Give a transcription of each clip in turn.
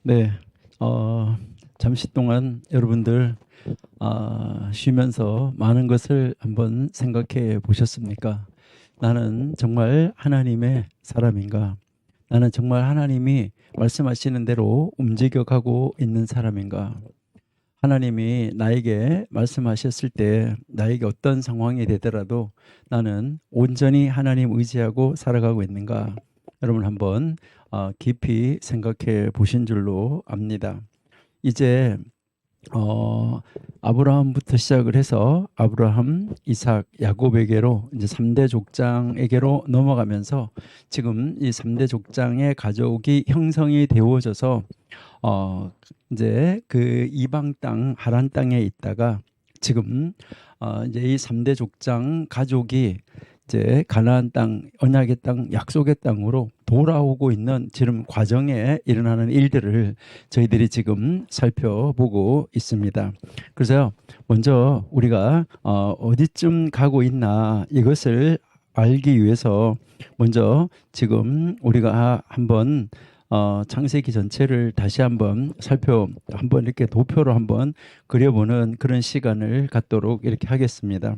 네, 잠시 동안 여러분들 쉬면서 많은 것을 한번 생각해 보셨습니까? 나는 정말 하나님의 사람인가? 나는 정말 하나님이 말씀하시는 대로 움직여가고 있는 사람인가? 하나님이 나에게 말씀하셨을 때 나에게 어떤 상황이 되더라도 나는 온전히 하나님 의지하고 살아가고 있는가? 여러분 한번 깊이 생각해 보신 줄로 압니다. 이제 어, 아브라함부터 시작을 해서 아브라함, 이삭, 야곱에게로 이제 3대 족장에게로 넘어가면서 지금 이 3대 족장의 가족이 형성이 되어져서 어, 이제 그 이방 땅 하란 땅에 있다가 지금 이제 이 3대 족장 가족이 이제 가나안 땅, 언약의 땅, 약속의 땅으로 돌아오고 있는 지금 과정에 일어나는 일들을 저희들이 지금 살펴보고 있습니다. 그래서 먼저 우리가 어디쯤 가고 있나 이것을 알기 위해서 먼저 지금 우리가 한번 창세기 전체를 다시 한번 한번 이렇게 도표로 한번 그려보는 그런 시간을 갖도록 이렇게 하겠습니다.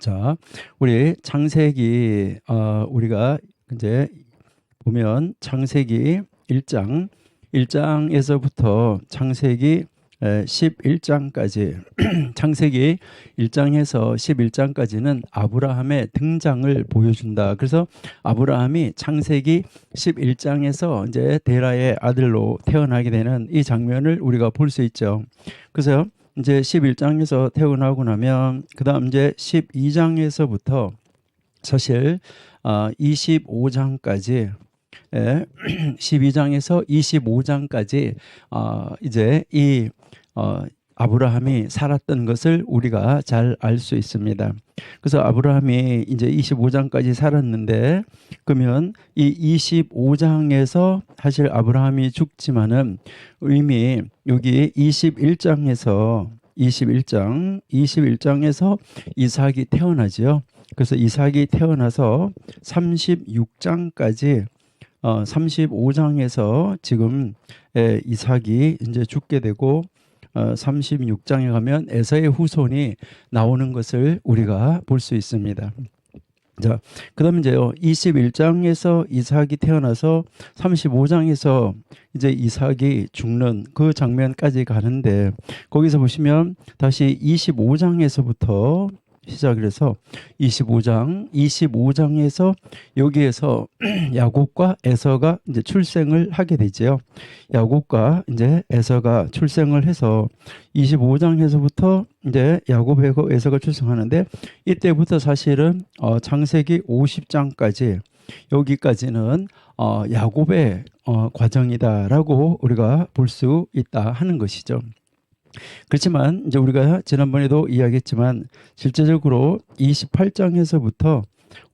자, 우리 창세기 우리가 이제 보면 창세기 1장 1장에서부터 창세기 11장까지 창세기 1장에서 11장까지는 아브라함의 등장을 보여준다. 그래서 아브라함이 창세기 11장에서 이제 데라의 아들로 태어나게 되는 이 장면을 우리가 볼 수 있죠. 그래서 이제 11장에서 태어나고 나면 그다음 이제 12장에서부터 사실 25장까지 12장에서 25장까지 이제 이 아브라함이 살았던 것을 우리가 잘 알 수 있습니다. 그래서 아브라함이 이제 25장까지 살았는데 그러면 이 25장에서 사실 아브라함이 죽지만은 이미 여기 21장에서 이삭이 태어나죠. 그래서 이삭이 태어나서 36장까지 35장에서 지금 이삭이 이제 죽게 되고 36장에 가면 에서의 후손이 나오는 것을 우리가 볼 수 있습니다. 자, 그다음에 이제요 21장에서 이삭이 태어나서 35장에서 이제 이삭이 죽는 그 장면까지 가는데 거기서 보시면 다시 25장에서부터 시작을 해서 25장에서 여기에서 야곱과 에서가 이제 출생을 하게 되지요. 야곱과 이제 에서가 출생을 해서 25장에서부터 이제 야곱하고 에서가 출생하는데 이때부터 사실은 창세기 50장까지 여기까지는 야곱의 과정이다라고 우리가 볼 수 있다 하는 것이죠. 그렇지만 이제 우리가 지난번에도 이야기했지만 실제적으로 28장에서부터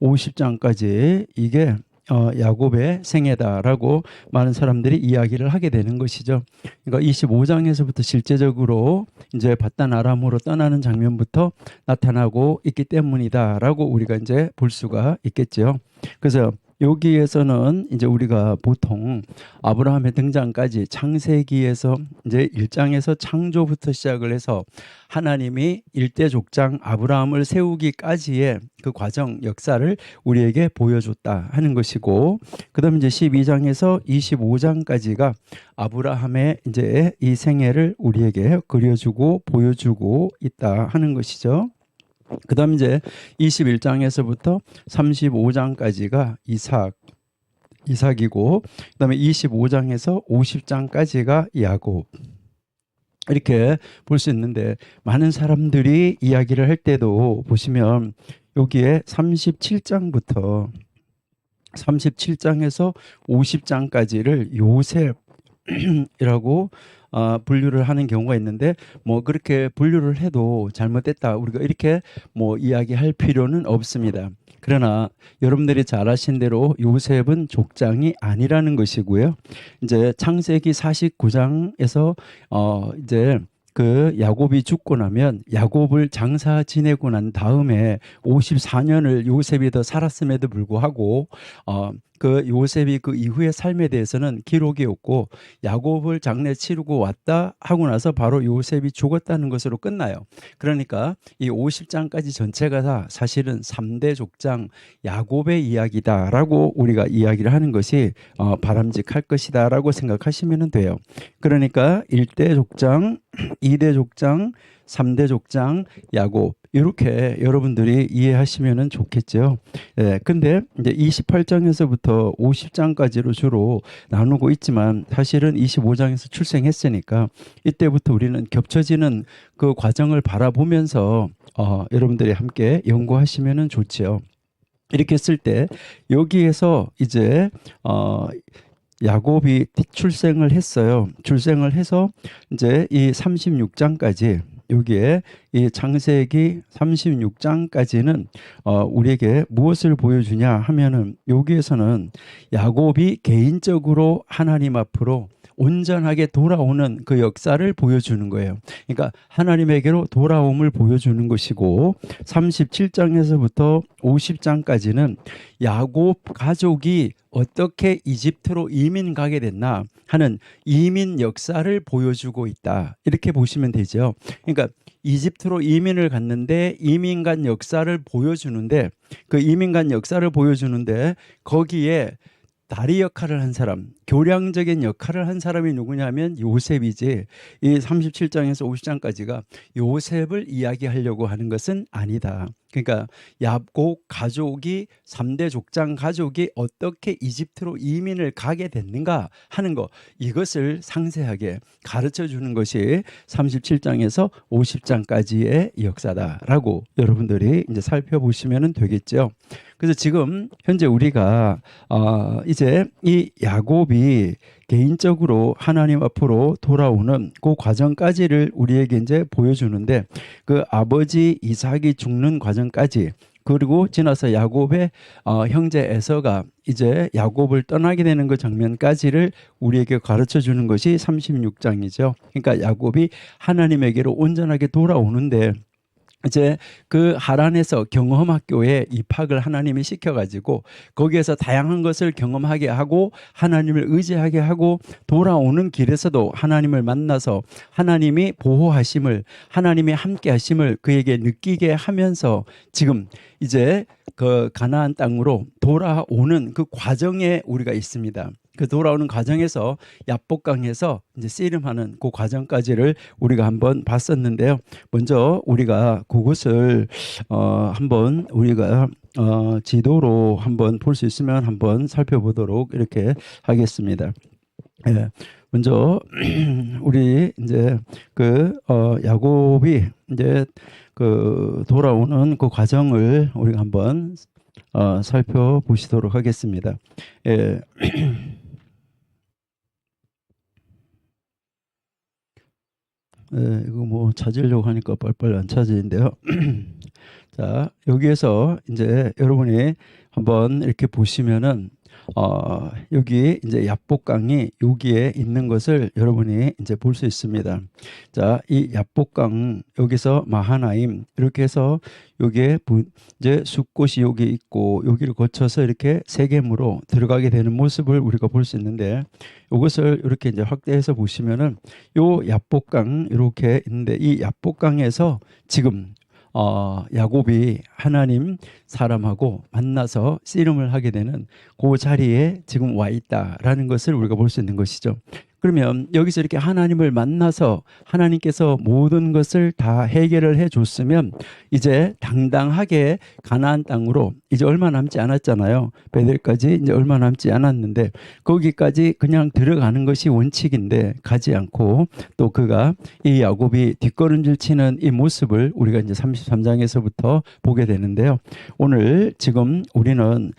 50장까지 이게 야곱의 생애다라고 많은 사람들이 이야기를 하게 되는 것이죠. 그러니까 25장에서부터 실제적으로 이제 바단 아람으로 떠나는 장면부터 나타나고 있기 때문이다라고 우리가 이제 볼 수가 있겠죠. 그래서 여기에서는 이제 우리가 보통 아브라함의 등장까지 창세기에서 이제 1장에서 창조부터 시작을 해서 하나님이 일대 족장 아브라함을 세우기까지의 그 과정 역사를 우리에게 보여줬다 하는 것이고 그다음에 이제 12장에서 25장까지가 아브라함의 이제 이 생애를 우리에게 그려주고 보여주고 있다 하는 것이죠. 그 다음 이제 21장에서부터 35장까지가 이삭이고 그 다음에 25장에서 50장까지가 야곱 이렇게 볼 수 있는데 많은 사람들이 이야기를 할 때도 보시면 여기에 37장에서 50장까지를 요셉이라고 분류를 하는 경우가 있는데 뭐 그렇게 분류를 해도 잘못됐다 우리가 이렇게 뭐 이야기할 필요는 없습니다. 그러나 여러분들이 잘 아신 대로 요셉은 족장이 아니라는 것이고요. 이제 창세기 49장에서 이제 그 야곱이 죽고 나면 야곱을 장사 지내고 난 다음에 54년을 요셉이 더 살았음에도 불구하고 그 요셉이 그 이후의 삶에 대해서는 기록이 없고 야곱을 장례 치르고 왔다 하고 나서 바로 요셉이 죽었다는 것으로 끝나요. 그러니까 이 50장까지 전체가 다 사실은 3대 족장 야곱의 이야기다라고 우리가 이야기를 하는 것이 바람직할 것이다라고 생각하시면 돼요. 그러니까 1대 족장, 2대 족장, 3대 족장, 야곱 이렇게 여러분들이 이해하시면 좋겠죠. 예, 근데 이제 28장에서부터 50장까지로 주로 나누고 있지만 사실은 25장에서 출생했으니까 이때부터 우리는 겹쳐지는 그 과정을 바라보면서 여러분들이 함께 연구하시면 좋지요. 이렇게 했을 때 여기에서 이제 야곱이 출생을 했어요. 출생을 해서 이제 이 36장까지 여기에 이 창세기 36장까지는 우리에게 무엇을 보여주냐 하면은 여기에서는 야곱이 개인적으로 하나님 앞으로 온전하게 돌아오는 그 역사를 보여주는 거예요. 그러니까 하나님에게로 돌아옴을 보여주는 것이고 37장에서부터 50장까지는 야곱 가족이 어떻게 이집트로 이민 가게 됐나 하는 이민 역사를 보여주고 있다. 이렇게 보시면 되죠. 그러니까 이집트로 이민을 갔는데 이민 간 역사를 보여주는데 그 이민 간 역사를 보여주는데 거기에 다리 역할을 한 사람, 교량적인 역할을 한 사람이 누구냐면 요셉이지 이 37장에서 50장까지가 요셉을 이야기하려고 하는 것은 아니다. 그러니까 야곱 가족이 3대 족장 가족이 어떻게 이집트로 이민을 가게 됐는가 하는 거 이것을 상세하게 가르쳐 주는 것이 37장에서 50장까지의 역사다라고 여러분들이 이제 살펴보시면 되겠죠. 그래서 지금 현재 우리가 이제 이 야곱이 개인적으로 하나님 앞으로 돌아오는 그 과정까지를 우리에게 이제 보여주는데 그 아버지 이삭이 죽는 과정까지 그리고 지나서 야곱의 형제 에서가 이제 야곱을 떠나게 되는 그 장면까지를 우리에게 가르쳐 주는 것이 36장이죠. 그러니까 야곱이 하나님에게로 온전하게 돌아오는데 이제 그 하란에서 경험학교에 입학을 하나님이 시켜가지고 거기에서 다양한 것을 경험하게 하고 하나님을 의지하게 하고 돌아오는 길에서도 하나님을 만나서 하나님이 보호하심을 하나님이 함께 하심을 그에게 느끼게 하면서 지금 이제 그 가나안 땅으로 돌아오는 그 과정에 우리가 있습니다. 그 돌아오는 과정에서 야복강에서 이제 씨름하는 그 과정까지를 우리가 한번 봤었는데요. 먼저 우리가 그것을 한번 우리가 지도로 한번 볼 수 있으면 한번 살펴보도록 이렇게 하겠습니다. 예. 먼저 우리 이제 그 야곱이 이제 그 돌아오는 그 과정을 우리가 한번 살펴보시도록 하겠습니다. 예. 이거 뭐 찾으려고 하니까 빨리빨리 안 찾으는데요. 자, 여기에서 이제 여러분이 한번 이렇게 보시면은 여기 이제 야복강이 여기에 있는 것을 여러분이 이제 볼 수 있습니다. 자, 이 야복강 여기서 마하나임 이렇게 해서 여기에 이제 숲꽃이 여기 있고 여기를 거쳐서 이렇게 세겜으로 들어가게 되는 모습을 우리가 볼 수 있는데 이것을 이렇게 이제 확대해서 보시면은 요 야복강 이렇게 있는데 이 야복강에서 지금 야곱이 하나님 사람하고 만나서 씨름을 하게 되는 그 자리에 지금 와 있다라는 것을 우리가 볼 수 있는 것이죠. 그러면 여기서 이렇게 하나님을 만나서 하나님께서 모든 것을 다 해결을 해 줬으면 이제 당당하게 가나안 땅으로 이제 얼마 남지 않았잖아요. 베델까지 이제 얼마 남지 않았는데 거기까지 그냥 들어가는 것이 원칙인데 가지 않고 또 그가 이 야곱이 뒷걸음질 치는 이 모습을 우리가 이제 33장에서부터 보게 되는데요. 오늘 지금 우리는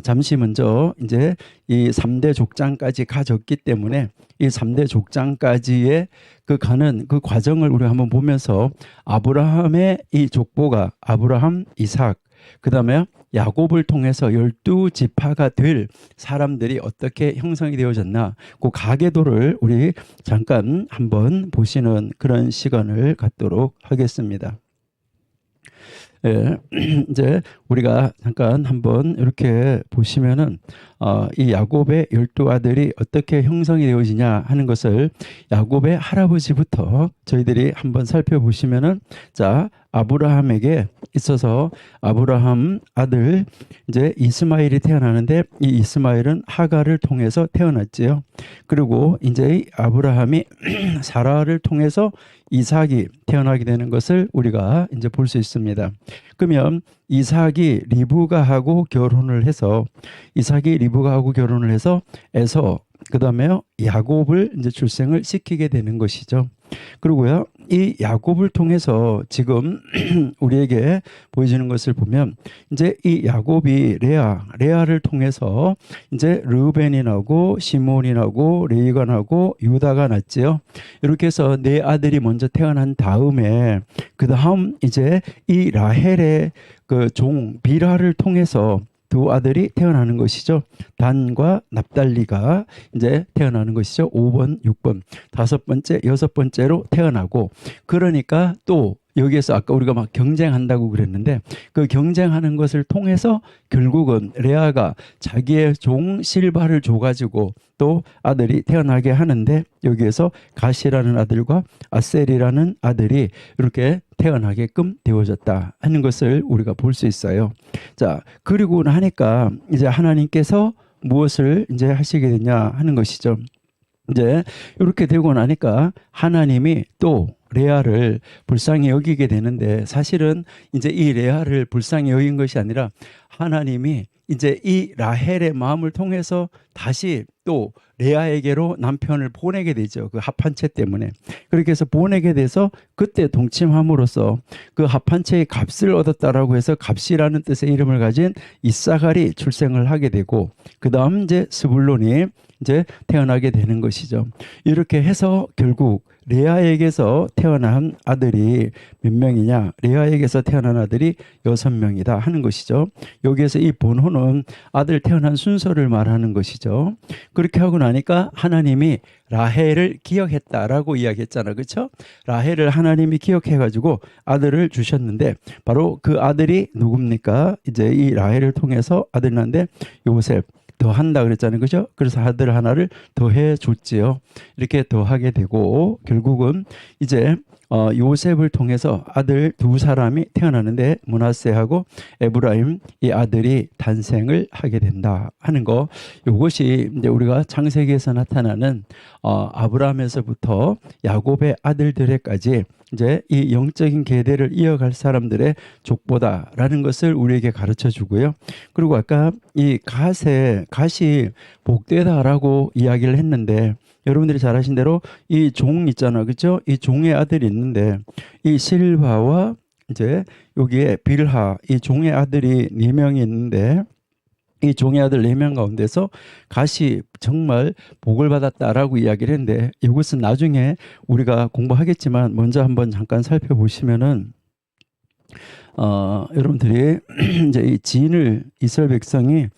잠시 먼저 이제 이 3대 족장까지 가졌기 때문에 이 3대 족장까지의 그 가는 그 과정을 우리가 한번 보면서 아브라함의 이 족보가 아브라함, 이삭, 그 다음에 야곱을 통해서 12지파가 될 사람들이 어떻게 형성이 되어졌나 그 가계도를 우리 잠깐 한번 보시는 그런 시간을 갖도록 하겠습니다. 예, 이제 우리가 잠깐 한번 이렇게 보시면은 이 야곱의 12아들이 어떻게 형성이 되어지냐 하는 것을 야곱의 할아버지부터 저희들이 한번 살펴보시면은 자, 아브라함에게 있어서 아브라함 아들 이제 이스마엘이 태어나는데 이 이스마엘은 하갈을 통해서 태어났지요. 그리고 이제 아브라함이 사라를 통해서 이삭이 태어나게 되는 것을 우리가 이제 볼 수 있습니다. 그러면 이삭이 리브가하고 결혼을 해서 이삭이 리브가하고 결혼을 해서 에서 그다음에 야곱을 이제 출생을 시키게 되는 것이죠. 그리고요, 이 야곱을 통해서 지금 우리에게 보여지는 것을 보면 이제 이 야곱이 레아를 통해서 이제 르우벤이 나고 시몬이 나고 레위가 나고 유다가 났지요. 이렇게 해서 네 아들이 먼저 태어난 다음에 그 다음 이제 이 라헬의 그 종 빌하를 통해서 두 아들이 태어나는 것이죠. 단과 납달리가 이제 태어나는 것이죠. 5번, 6번, 다섯 번째, 여섯 번째로 태어나고 그러니까 또 여기에서 아까 우리가 막 경쟁한다고 그랬는데 그 경쟁하는 것을 통해서 결국은 레아가 자기의 종 실바를 줘가지고 또 아들이 태어나게 하는데 여기에서 가시라는 아들과 아셀이라는 아들이 이렇게 태어나게끔 되어졌다 하는 것을 우리가 볼 수 있어요. 자, 그리고 나니까 이제 하나님께서 무엇을 이제 하시게 되냐 하는 것이죠. 이제 이렇게 되고 나니까 하나님이 또 레아를 불쌍히 여기게 되는데 사실은 이제 이 레아를 불쌍히 여긴 것이 아니라 하나님이 이제 이 라헬의 마음을 통해서 다시 또 레아에게로 남편을 보내게 되죠. 그 합한 채 때문에. 그렇게 해서 보내게 돼서 그때 동침함으로써 그 합한 채의 값을 얻었다라고 해서 값이라는 뜻의 이름을 가진 이사갈이 출생을 하게 되고 그 다음 이제 스불론이 이제 태어나게 되는 것이죠. 이렇게 해서 결국 레아에게서 태어난 아들이 몇 명이냐? 레아에게서 태어난 아들이 6명이다 하는 것이죠. 여기에서 이 번호는 아들 태어난 순서를 말하는 것이죠. 그렇게 하고 나니까 하나님이 라헬을 기억했다라고 이야기했잖아. 그렇죠? 라헬을 하나님이 기억해가지고 아들을 주셨는데 바로 그 아들이 누굽니까? 이제 이 라헬을 통해서 아들이 났는데 요셉. 더한다 그랬잖아요. 그죠? 그래서 아들 하나를 더해 줬지요. 이렇게 더하게 되고 결국은 이제 요셉을 통해서 아들 두 사람이 태어나는데 므낫세하고 에브라임 이 아들이 탄생을 하게 된다 하는 거. 이것이 이제 우리가 창세기에서 나타나는 아브라함에서부터 야곱의 아들들에까지 이제 이 영적인 계대를 이어갈 사람들의 족보다라는 것을 우리에게 가르쳐 주고요. 그리고 아까 이 갓이 복되다라고 이야기를 했는데 여러분들이 잘 아신 대로 이 종 있잖아. 그렇죠? 이 종의 아들이 있는데 이 실바와 이제 여기에 빌하 이 종의 아들이 4명이 있는데 이 종의 아들 4명 가운데서 갓이 정말 복을 받았다라고 이야기를 했는데 이것은 나중에 우리가 공부하겠지만 먼저 한번 잠깐 살펴보시면은 여러분들이 이제 이 진을 이스라엘 백성이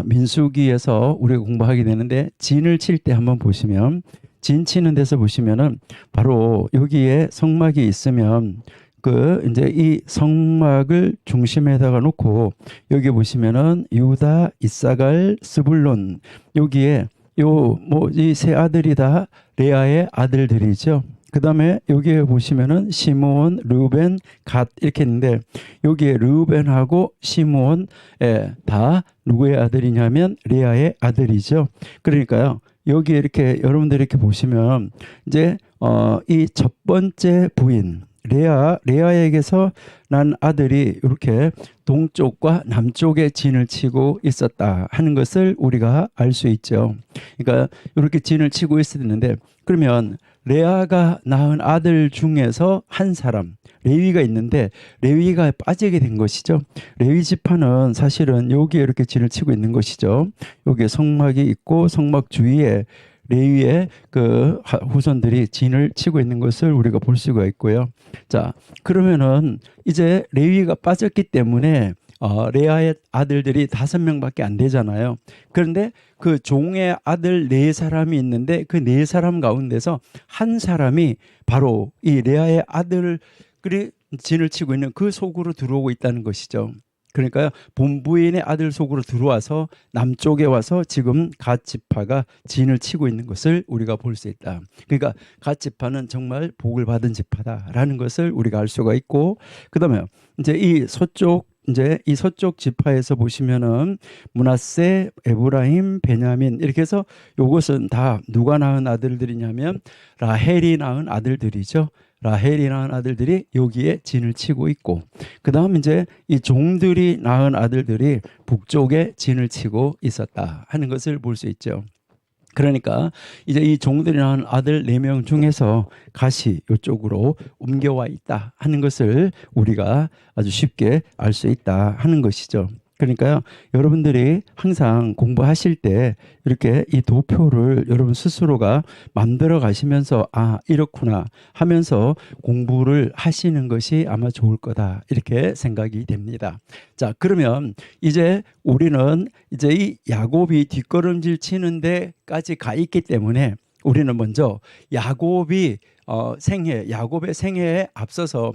민수기에서 우리가 공부하게 되는데 진을 칠 때 한번 보시면 진 치는 데서 보시면은 바로 여기에 성막이 있으면 그 이제 이 성막을 중심에다가 놓고 여기 보시면은 유다, 이사갈, 스불론 여기에 요 뭐 이 세 아들이 다 레아의 아들들이죠. 그 다음에 여기에 보시면은 시므온, 르우벤, 갓 이렇게 있는데 여기에 르우벤하고 시므온 다 누구의 아들이냐면 레아의 아들이죠. 그러니까요. 여기에 이렇게 여러분들이 이렇게 보시면 이제 이 첫 번째 부인 레아에게서 난 아들이 이렇게 동쪽과 남쪽에 진을 치고 있었다 하는 것을 우리가 알 수 있죠. 그러니까 이렇게 진을 치고 있었는데 그러면 레아가 낳은 아들 중에서 한 사람 레위가 있는데 레위가 빠지게 된 것이죠. 레위 지파는 사실은 여기에 이렇게 진을 치고 있는 것이죠. 여기에 성막이 있고 성막 주위에 레위의 그 후손들이 진을 치고 있는 것을 우리가 볼 수가 있고요. 자, 그러면은 이제 레위가 빠졌기 때문에 레아의 아들들이 5명밖에 안 되잖아요. 그런데 그 종의 아들 4사람이 있는데 그 4사람 가운데서 한 사람이 바로 이 레아의 아들을 진을 치고 있는 그 속으로 들어오고 있다는 것이죠. 그러니까 본부인의 아들 속으로 들어와서 남쪽에 와서 지금 갓 지파가 진을 치고 있는 것을 우리가 볼 수 있다. 그러니까 갓 지파는 정말 복을 받은 지파다라는 것을 우리가 알 수가 있고, 그다음에 이제 이 서쪽 지파에서 보시면은 므낫세, 에브라임, 베냐민 이렇게 해서 요것은 다 누가 낳은 아들들이냐면 라헬이 낳은 아들들이죠. 라헬이 낳은 아들들이 여기에 진을 치고 있고, 그 다음 이제 이 종들이 낳은 아들들이 북쪽에 진을 치고 있었다 하는 것을 볼 수 있죠. 그러니까 이제 이 종들이 낳은 아들 4명 중에서 갓이 이쪽으로 옮겨와 있다 하는 것을 우리가 아주 쉽게 알 수 있다 하는 것이죠. 그러니까요, 여러분들이 항상 공부하실 때 이렇게 이 도표를 여러분 스스로가 만들어 가시면서 아, 이렇구나 하면서 공부를 하시는 것이 아마 좋을 거다 이렇게 생각이 됩니다. 자, 그러면 이제 우리는 이제 이 야곱이 뒷걸음질 치는 데까지 가 있기 때문에 우리는 먼저 야곱의 생애에 앞서서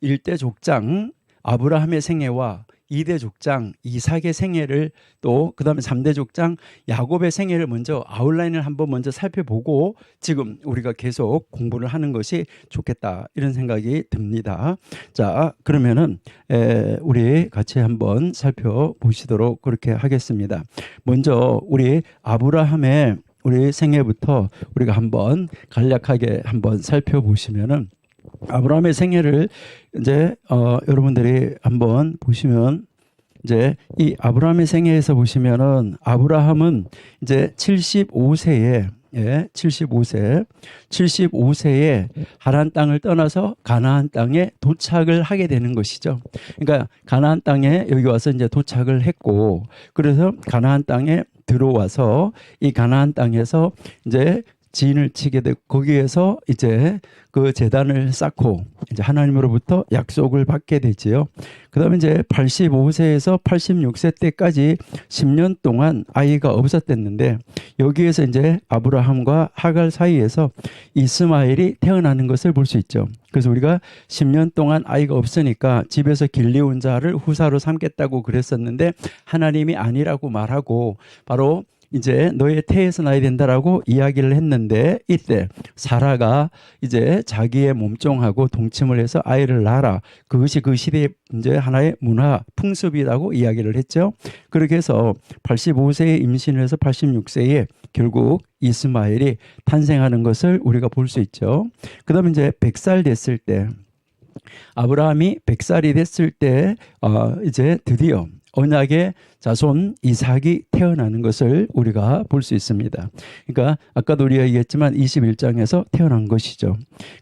1대 족장 아브라함의 생애와 2대 족장 이삭의 생애를 또 그다음에 3대 족장 야곱의 생애를 먼저 아웃라인을 한번 먼저 살펴보고 지금 우리가 계속 공부를 하는 것이 좋겠다 이런 생각이 듭니다. 자, 그러면은 우리 같이 한번 살펴보시도록 그렇게 하겠습니다. 먼저 우리 아브라함의 우리 생애부터 우리가 한번 간략하게 한번 살펴보시면은 아브라함의 생애를 이제 여러분들이 한번 보시면 이제 이 아브라함의 생애에서 보시면은 아브라함은 이제 75세에 75세에 하란 땅을 떠나서 가나안 땅에 도착을 하게 되는 것이죠. 그러니까 가나안 땅에 여기 와서 이제 도착을 했고, 그래서 가나안 땅에 들어와서 이 가나안 땅에서 이제 진을 치게 되고 거기에서 이제 그 제단을 쌓고 이제 하나님으로부터 약속을 받게 되지요. 그다음에 이제 85세에서 86세 때까지 10년 동안 아이가 없었댔는데 여기에서 이제 아브라함과 하갈 사이에서 이스마엘이 태어나는 것을 볼 수 있죠. 그래서 우리가 10년 동안 아이가 없으니까 집에서 길리온 자를 후사로 삼겠다고 그랬었는데 하나님이 아니라고 말하고 바로 이제 너의 태에서 나야 된다라고 이야기를 했는데 이때 사라가 이제 자기의 몸종하고 동침을 해서 아이를 낳아라. 그것이 그 시대의 이제 하나의 문화 풍습이라고 이야기를 했죠. 그렇게 해서 85세에 임신을 해서 86세에 결국 이스마엘이 탄생하는 것을 우리가 볼 수 있죠. 그다음에 이제 100살 됐을 때 아브라함이 100살이 됐을 때 이제 드디어 언약의 자손 이삭이 태어나는 것을 우리가 볼 수 있습니다. 그러니까 아까도 우리가 얘기했지만 21장에서 태어난 것이죠.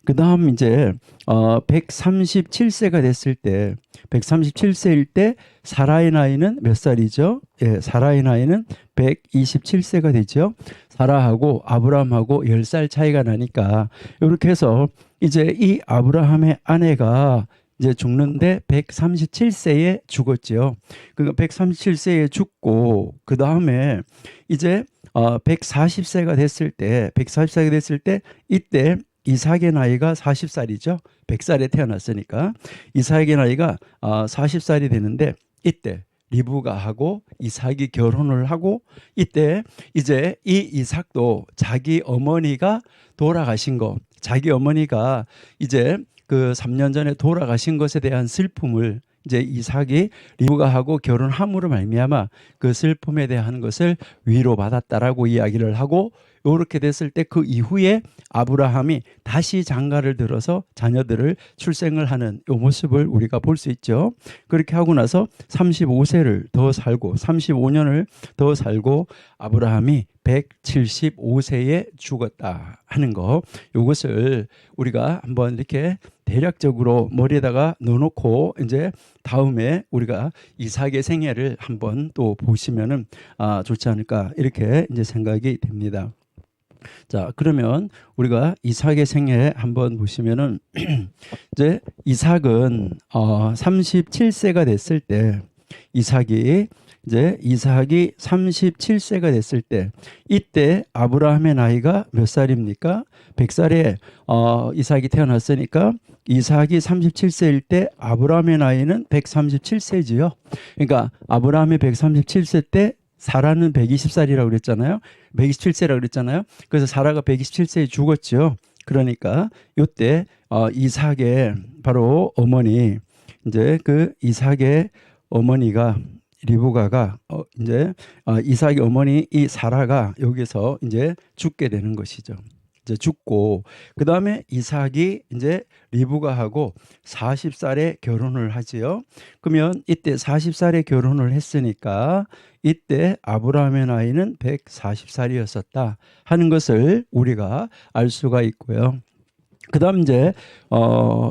그 다음 이제 137세가 됐을 때 137세일 때 사라의 나이는 몇 살이죠? 예, 사라의 나이는 127세가 되죠. 사라하고 아브라함하고 10살 차이가 나니까 이렇게 해서 이제 이 아브라함의 아내가 이제 죽는데 137세에 죽었지요. 그러니까 137세에 죽고 그 다음에 이제 140세가 됐을 때 이때 이삭의 나이가 40살이죠. 100살에 태어났으니까 이삭의 나이가 40살이 되는데 이때 리브가하고 이삭이 결혼을 하고 이때 이제 이 이삭도 자기 어머니가 돌아가신 거, 자기 어머니가 이제 그 3년 전에 돌아가신 것에 대한 슬픔을 이제 이삭이 리브가하고 결혼함으로 말미암아 그 슬픔에 대한 것을 위로받았다라고 이야기를 하고 이렇게 됐을 때 그 이후에 아브라함이 다시 장가를 들어서 자녀들을 출생을 하는 이 모습을 우리가 볼 수 있죠. 그렇게 하고 나서 35세를 더 살고 35년을 더 살고 아브라함이 175세에 죽었다 하는 거, 이것을 우리가 한번 이렇게 대략적으로 머리에다가 넣어놓고 이제 다음에 우리가 이삭의 생애를 한번 또 보시면은 좋지 않을까 이렇게 이제 생각이 됩니다. 자, 그러면 우리가 이삭의 생애 한번 보시면은 이제 이삭은 37세가 됐을 때 이삭이 37세가 됐을 때 이때 아브라함의 나이가 몇 살입니까? 100살에 이삭이 태어났으니까 이삭이 37세일 때 아브라함의 나이는 137세지요. 그러니까 아브라함이 137세 때 사라는 120살이라고 그랬잖아요. 127세라고 그랬잖아요. 그래서 사라가 127세에 죽었죠. 그러니까 이때 이삭의 바로 어머니, 이제 그 이삭의 어머니가 리브가가 이제 이삭의 어머니 이 사라가 여기서 이제 죽게 되는 것이죠. 이제 죽고 그 다음에 이삭이 이제 리브가하고 40살에 결혼을 하지요. 그러면 이때 40살에 결혼을 했으니까 이때 아브라함의 나이는 140살이었었다 하는 것을 우리가 알 수가 있고요. 그다음 이제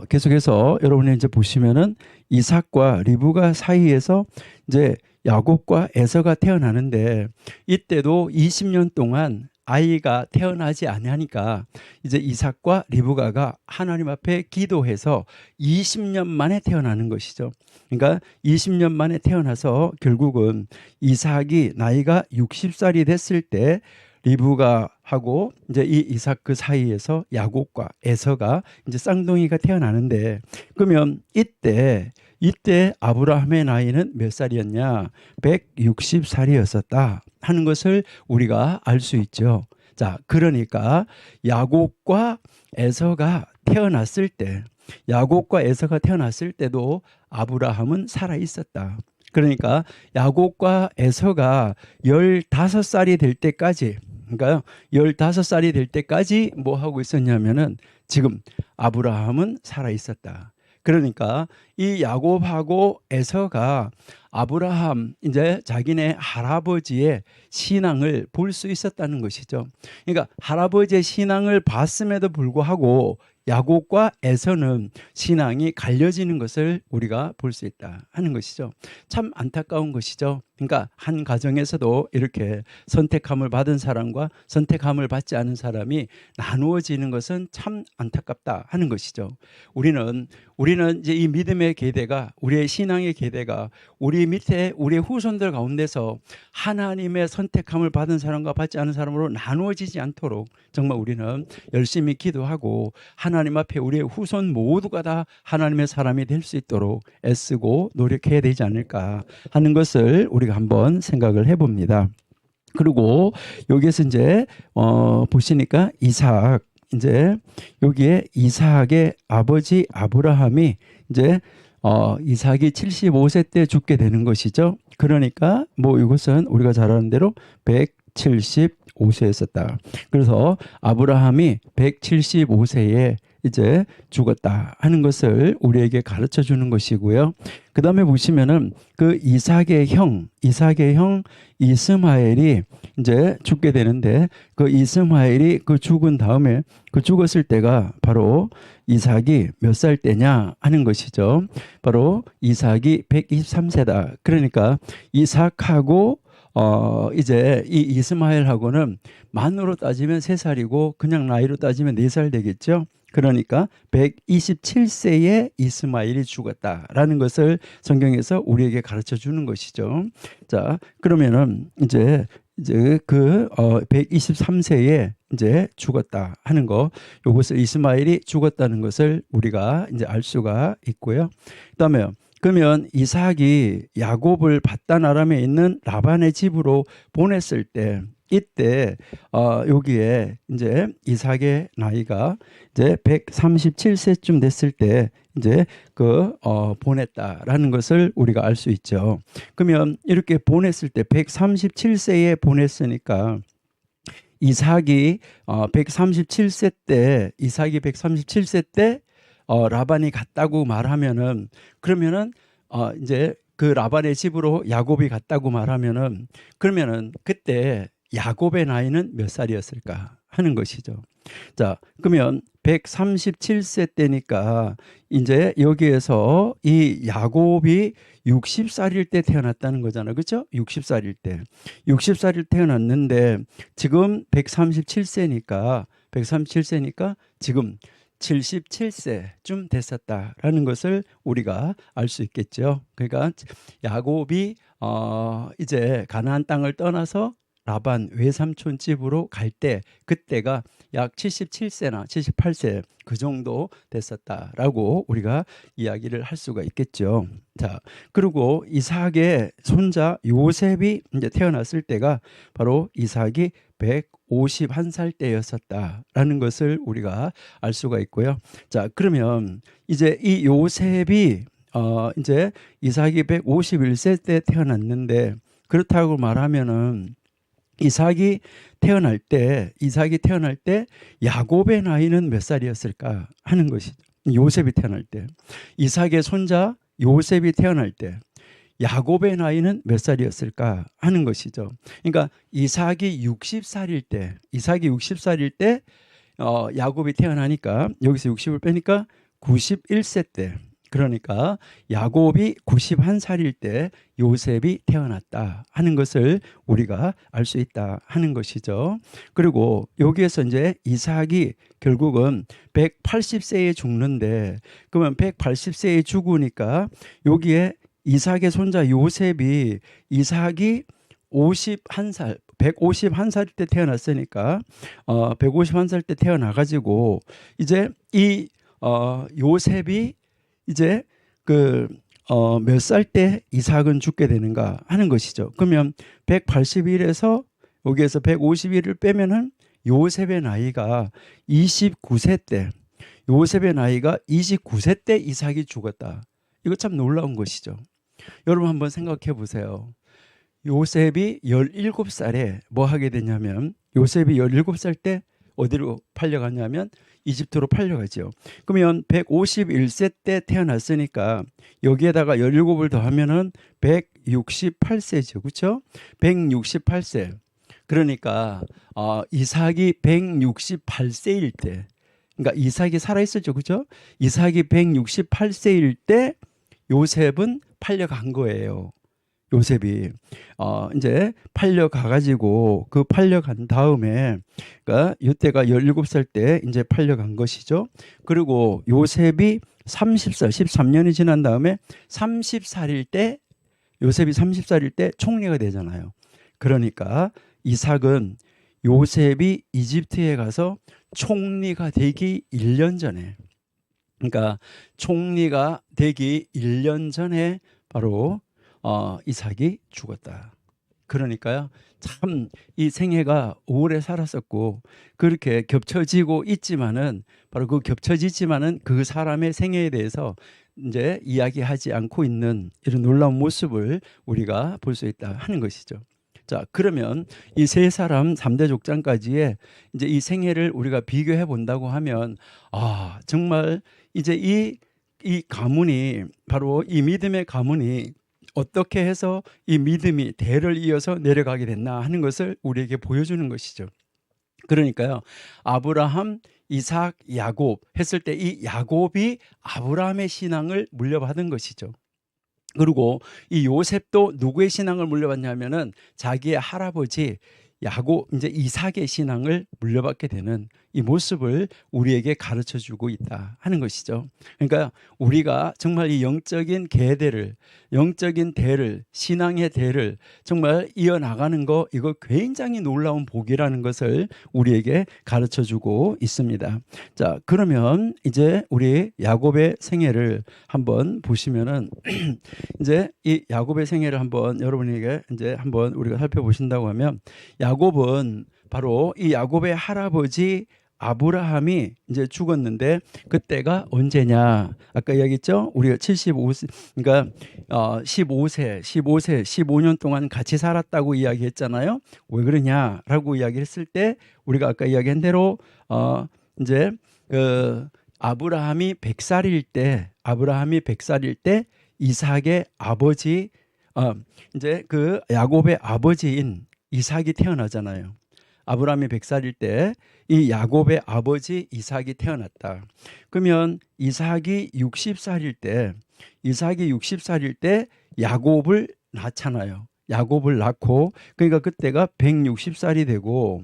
계속해서 여러분이 이제 보시면은 이삭과 리브가 사이에서 이제 야곱과 에서가 태어나는데 이때도 20년 동안 아이가 태어나지 아니하니까 이제 이삭과 리브가가 하나님 앞에 기도해서 20년 만에 태어나는 것이죠. 그러니까 20년 만에 태어나서 결국은 이삭이 나이가 60살이 됐을 때 리브가하고 이제 이 이삭 그 사이에서 야곱과 에서가 이제 쌍둥이가 태어나는데 그러면 이때 아브라함의 나이는 몇 살이었냐? 160살이었었다 하는 것을 우리가 알 수 있죠. 자, 그러니까 야곱과 에서가 태어났을 때 야곱과 에서가 태어났을 때도 아브라함은 살아 있었다. 그러니까 야곱과 에서가 15살이 될 때까지 그러니까 15살이 될 때까지 뭐 하고 있었냐면은 지금 아브라함은 살아 있었다. 그러니까 이 야곱하고 에서가 아브라함 이제 자기네 할아버지의 신앙을 볼 수 있었다는 것이죠. 그러니까 할아버지의 신앙을 봤음에도 불구하고 야곱과 에서는 신앙이 갈려지는 것을 우리가 볼 수 있다 하는 것이죠. 참 안타까운 것이죠. 그러니까 한 가정에서도 이렇게 선택함을 받은 사람과 선택함을 받지 않은 사람이 나누어지는 것은 참 안타깝다 하는 것이죠. 우리는 이제 이 믿음의 계대가 우리의 신앙의 계대가 우리 밑에 우리의 후손들 가운데서 하나님의 선택함을 받은 사람과 받지 않은 사람으로 나누어지지 않도록 정말 우리는 열심히 기도하고 하나님 앞에 우리의 후손 모두가 다 하나님의 사람이 될 수 있도록 애쓰고 노력해야 되지 않을까 하는 것을 우리가 한번 생각을 해봅니다. 그리고 여기에서 이제 보시니까 이삭 이제 여기에 이삭의 아버지 아브라함이 이제 이삭이 75세 때 죽게 되는 것이죠. 그러니까 뭐 이것은 우리가 잘 아는 대로 175세였었다. 그래서 아브라함이 175세에 이제 죽었다 하는 것을 우리에게 가르쳐 주는 것이고요. 그 다음에 보시면은 그 이삭의 형 이스마엘이 이제 죽게 되는데 그 이스마엘이 그 죽은 다음에 그 죽었을 때가 바로 이삭이 몇 살 때냐 하는 것이죠. 바로 이삭이 123세다. 그러니까 이삭하고 이제 이 이스마엘하고는 만으로 따지면 3살이고 그냥 나이로 따지면 4살 되겠죠. 그러니까 127세에 이스마엘이 죽었다라는 것을 성경에서 우리에게 가르쳐 주는 것이죠. 자, 그러면은 이제 그 123세에 이제 죽었다 하는 거, 이것을 이스마엘이 죽었다는 것을 우리가 이제 알 수가 있고요. 그다음에 그러면 이삭이 야곱을 밧단 아람에 있는 라반의 집으로 보냈을 때 이때 여기에 이제 이삭의 나이가 이제 137세쯤 됐을 때 이제 보냈다라는 것을 우리가 알 수 있죠. 그러면 이렇게 보냈을 때 137세에 보냈으니까 이삭이 137세 때 라반이 갔다고 말하면은 그러면은 이제 그 라반의 집으로 야곱이 갔다고 말하면은 그러면은 그때 야곱의 나이는 몇 살이었을까 하는 것이죠. 자, 그러면 137세 때니까 이제 여기에서 이 야곱이 60살일 때 태어났다는 거잖아요. 그렇죠? 60살일 때. 60살일 태어났는데 지금 137세니까 지금 77세쯤 됐었다라는 것을 우리가 알 수 있겠죠. 그러니까 야곱이 이제 가나안 땅을 떠나서 라반 외삼촌 집으로 갈 때 그때가 약 77세나 78세 그 정도 됐었다라고 우리가 이야기를 할 수가 있겠죠. 자, 그리고 이삭의 손자 요셉이 이제 태어났을 때가 바로 이삭이 151살 때였었다라는 것을 우리가 알 수가 있고요. 자, 그러면 이제 이 요셉이 이제 이삭이 151세 때 태어났는데 그렇다고 말하면은 이삭이 태어날 때 야곱의 나이는 몇 살이었을까 하는 것이죠. 요셉이 태어날 때 이삭의 손자 요셉이 태어날 때 야곱의 나이는 몇 살이었을까 하는 것이죠. 그러니까 이삭이 60살일 때 야곱이 태어나니까 여기서 60을 빼니까 91세 때, 그러니까 야곱이 91살일 때 요셉이 태어났다 하는 것을 우리가 알 수 있다 하는 것이죠. 그리고 여기에서 이제 이삭이 결국은 180세에 죽는데, 그러면 180세에 죽으니까 여기에 이삭의 손자 요셉이 이삭이 151살 때 태어났으니까 151살 때 태어나가지고 이제 이 요셉이 이제 몇 살 때 이삭은 죽게 되는가 하는 것이죠. 그러면 181에서 여기에서 151을 빼면은 요셉의 나이가 29세 때, 요셉의 나이가 29세 때 이삭이 죽었다. 이거 참 놀라운 것이죠. 여러분 한번 생각해 보세요. 요셉이 17살에 뭐 하게 되냐면, 요셉이 17살 때 어디로 팔려가냐면 이집트로 팔려가죠. 그러면 151세 때 태어났으니까 여기에다가 17을 더하면은 168세죠. 그렇죠? 168세. 그러니까 이삭이 168세일 때, 그러니까 이삭이 살아있었죠. 그렇죠? 이삭이 168세일 때 요셉은 팔려간 거예요. 요셉이 이제 팔려가 가지고 그 팔려간 다음에, 그러니까 이때가 17살 때 이제 팔려간 것이죠. 그리고 요셉이 30살 13년이 지난 다음에 30살일 때, 요셉이 30살일 때 총리가 되잖아요. 그러니까 이삭은 요셉이 이집트에 가서 총리가 되기 1년 전에, 그러니까 총리가 되기 1년 전에 바로 이삭이 죽었다. 그러니까요, 참 이 생애가 오래 살았었고 그렇게 겹쳐지고 있지만은, 바로 그 겹쳐지지만은 그 사람의 생애에 대해서 이제 이야기하지 않고 있는 이런 놀라운 모습을 우리가 볼 수 있다 하는 것이죠. 자, 그러면 이 세 사람 3대 족장까지의 이제 이 생애를 우리가 비교해 본다고 하면, 정말 이제 이 가문이, 바로 이 믿음의 가문이 어떻게 해서 이 믿음이 대를 이어서 내려가게 됐나 하는 것을 우리에게 보여주는 것이죠. 그러니까요, 아브라함, 이삭, 야곱 했을 때 이 야곱이 아브라함의 신앙을 물려받은 것이죠. 그리고 이 요셉도 누구의 신앙을 물려받냐면은 자기의 할아버지 야곱, 이제 이삭의 신앙을 물려받게 되는 이 모습을 우리에게 가르쳐 주고 있다 하는 것이죠. 그러니까 우리가 정말 이 영적인 계대를, 영적인 대를, 신앙의 대를 정말 이어나가는 거, 이거 굉장히 놀라운 복이라는 것을 우리에게 가르쳐 주고 있습니다. 자, 그러면 이제 우리 야곱의 생애를 한번 보시면은 이제 이 야곱의 생애를 한번 여러분에게 이제 한번 우리가 살펴보신다고 하면, 야곱은 바로 이 야곱의 할아버지 아브라함이 이제 죽었는데 그때가 언제냐? 아까 이야기했죠? 우리가 75세, 그러니까 15년 동안 같이 살았다고 이야기했잖아요. 왜 그러냐라고 이야기했을 때 우리가 아까 이야기한 대로 이제 아브라함이 100살일 때 이삭의 아버지, 이제 그 야곱의 아버지인 이삭이 태어나잖아요. 아브라함이 100살일 때 이 야곱의 아버지 이삭이 태어났다. 그러면 이삭이 60살일 때 야곱을 낳잖아요. 야곱을 낳고, 그러니까 그때가 160살이 되고,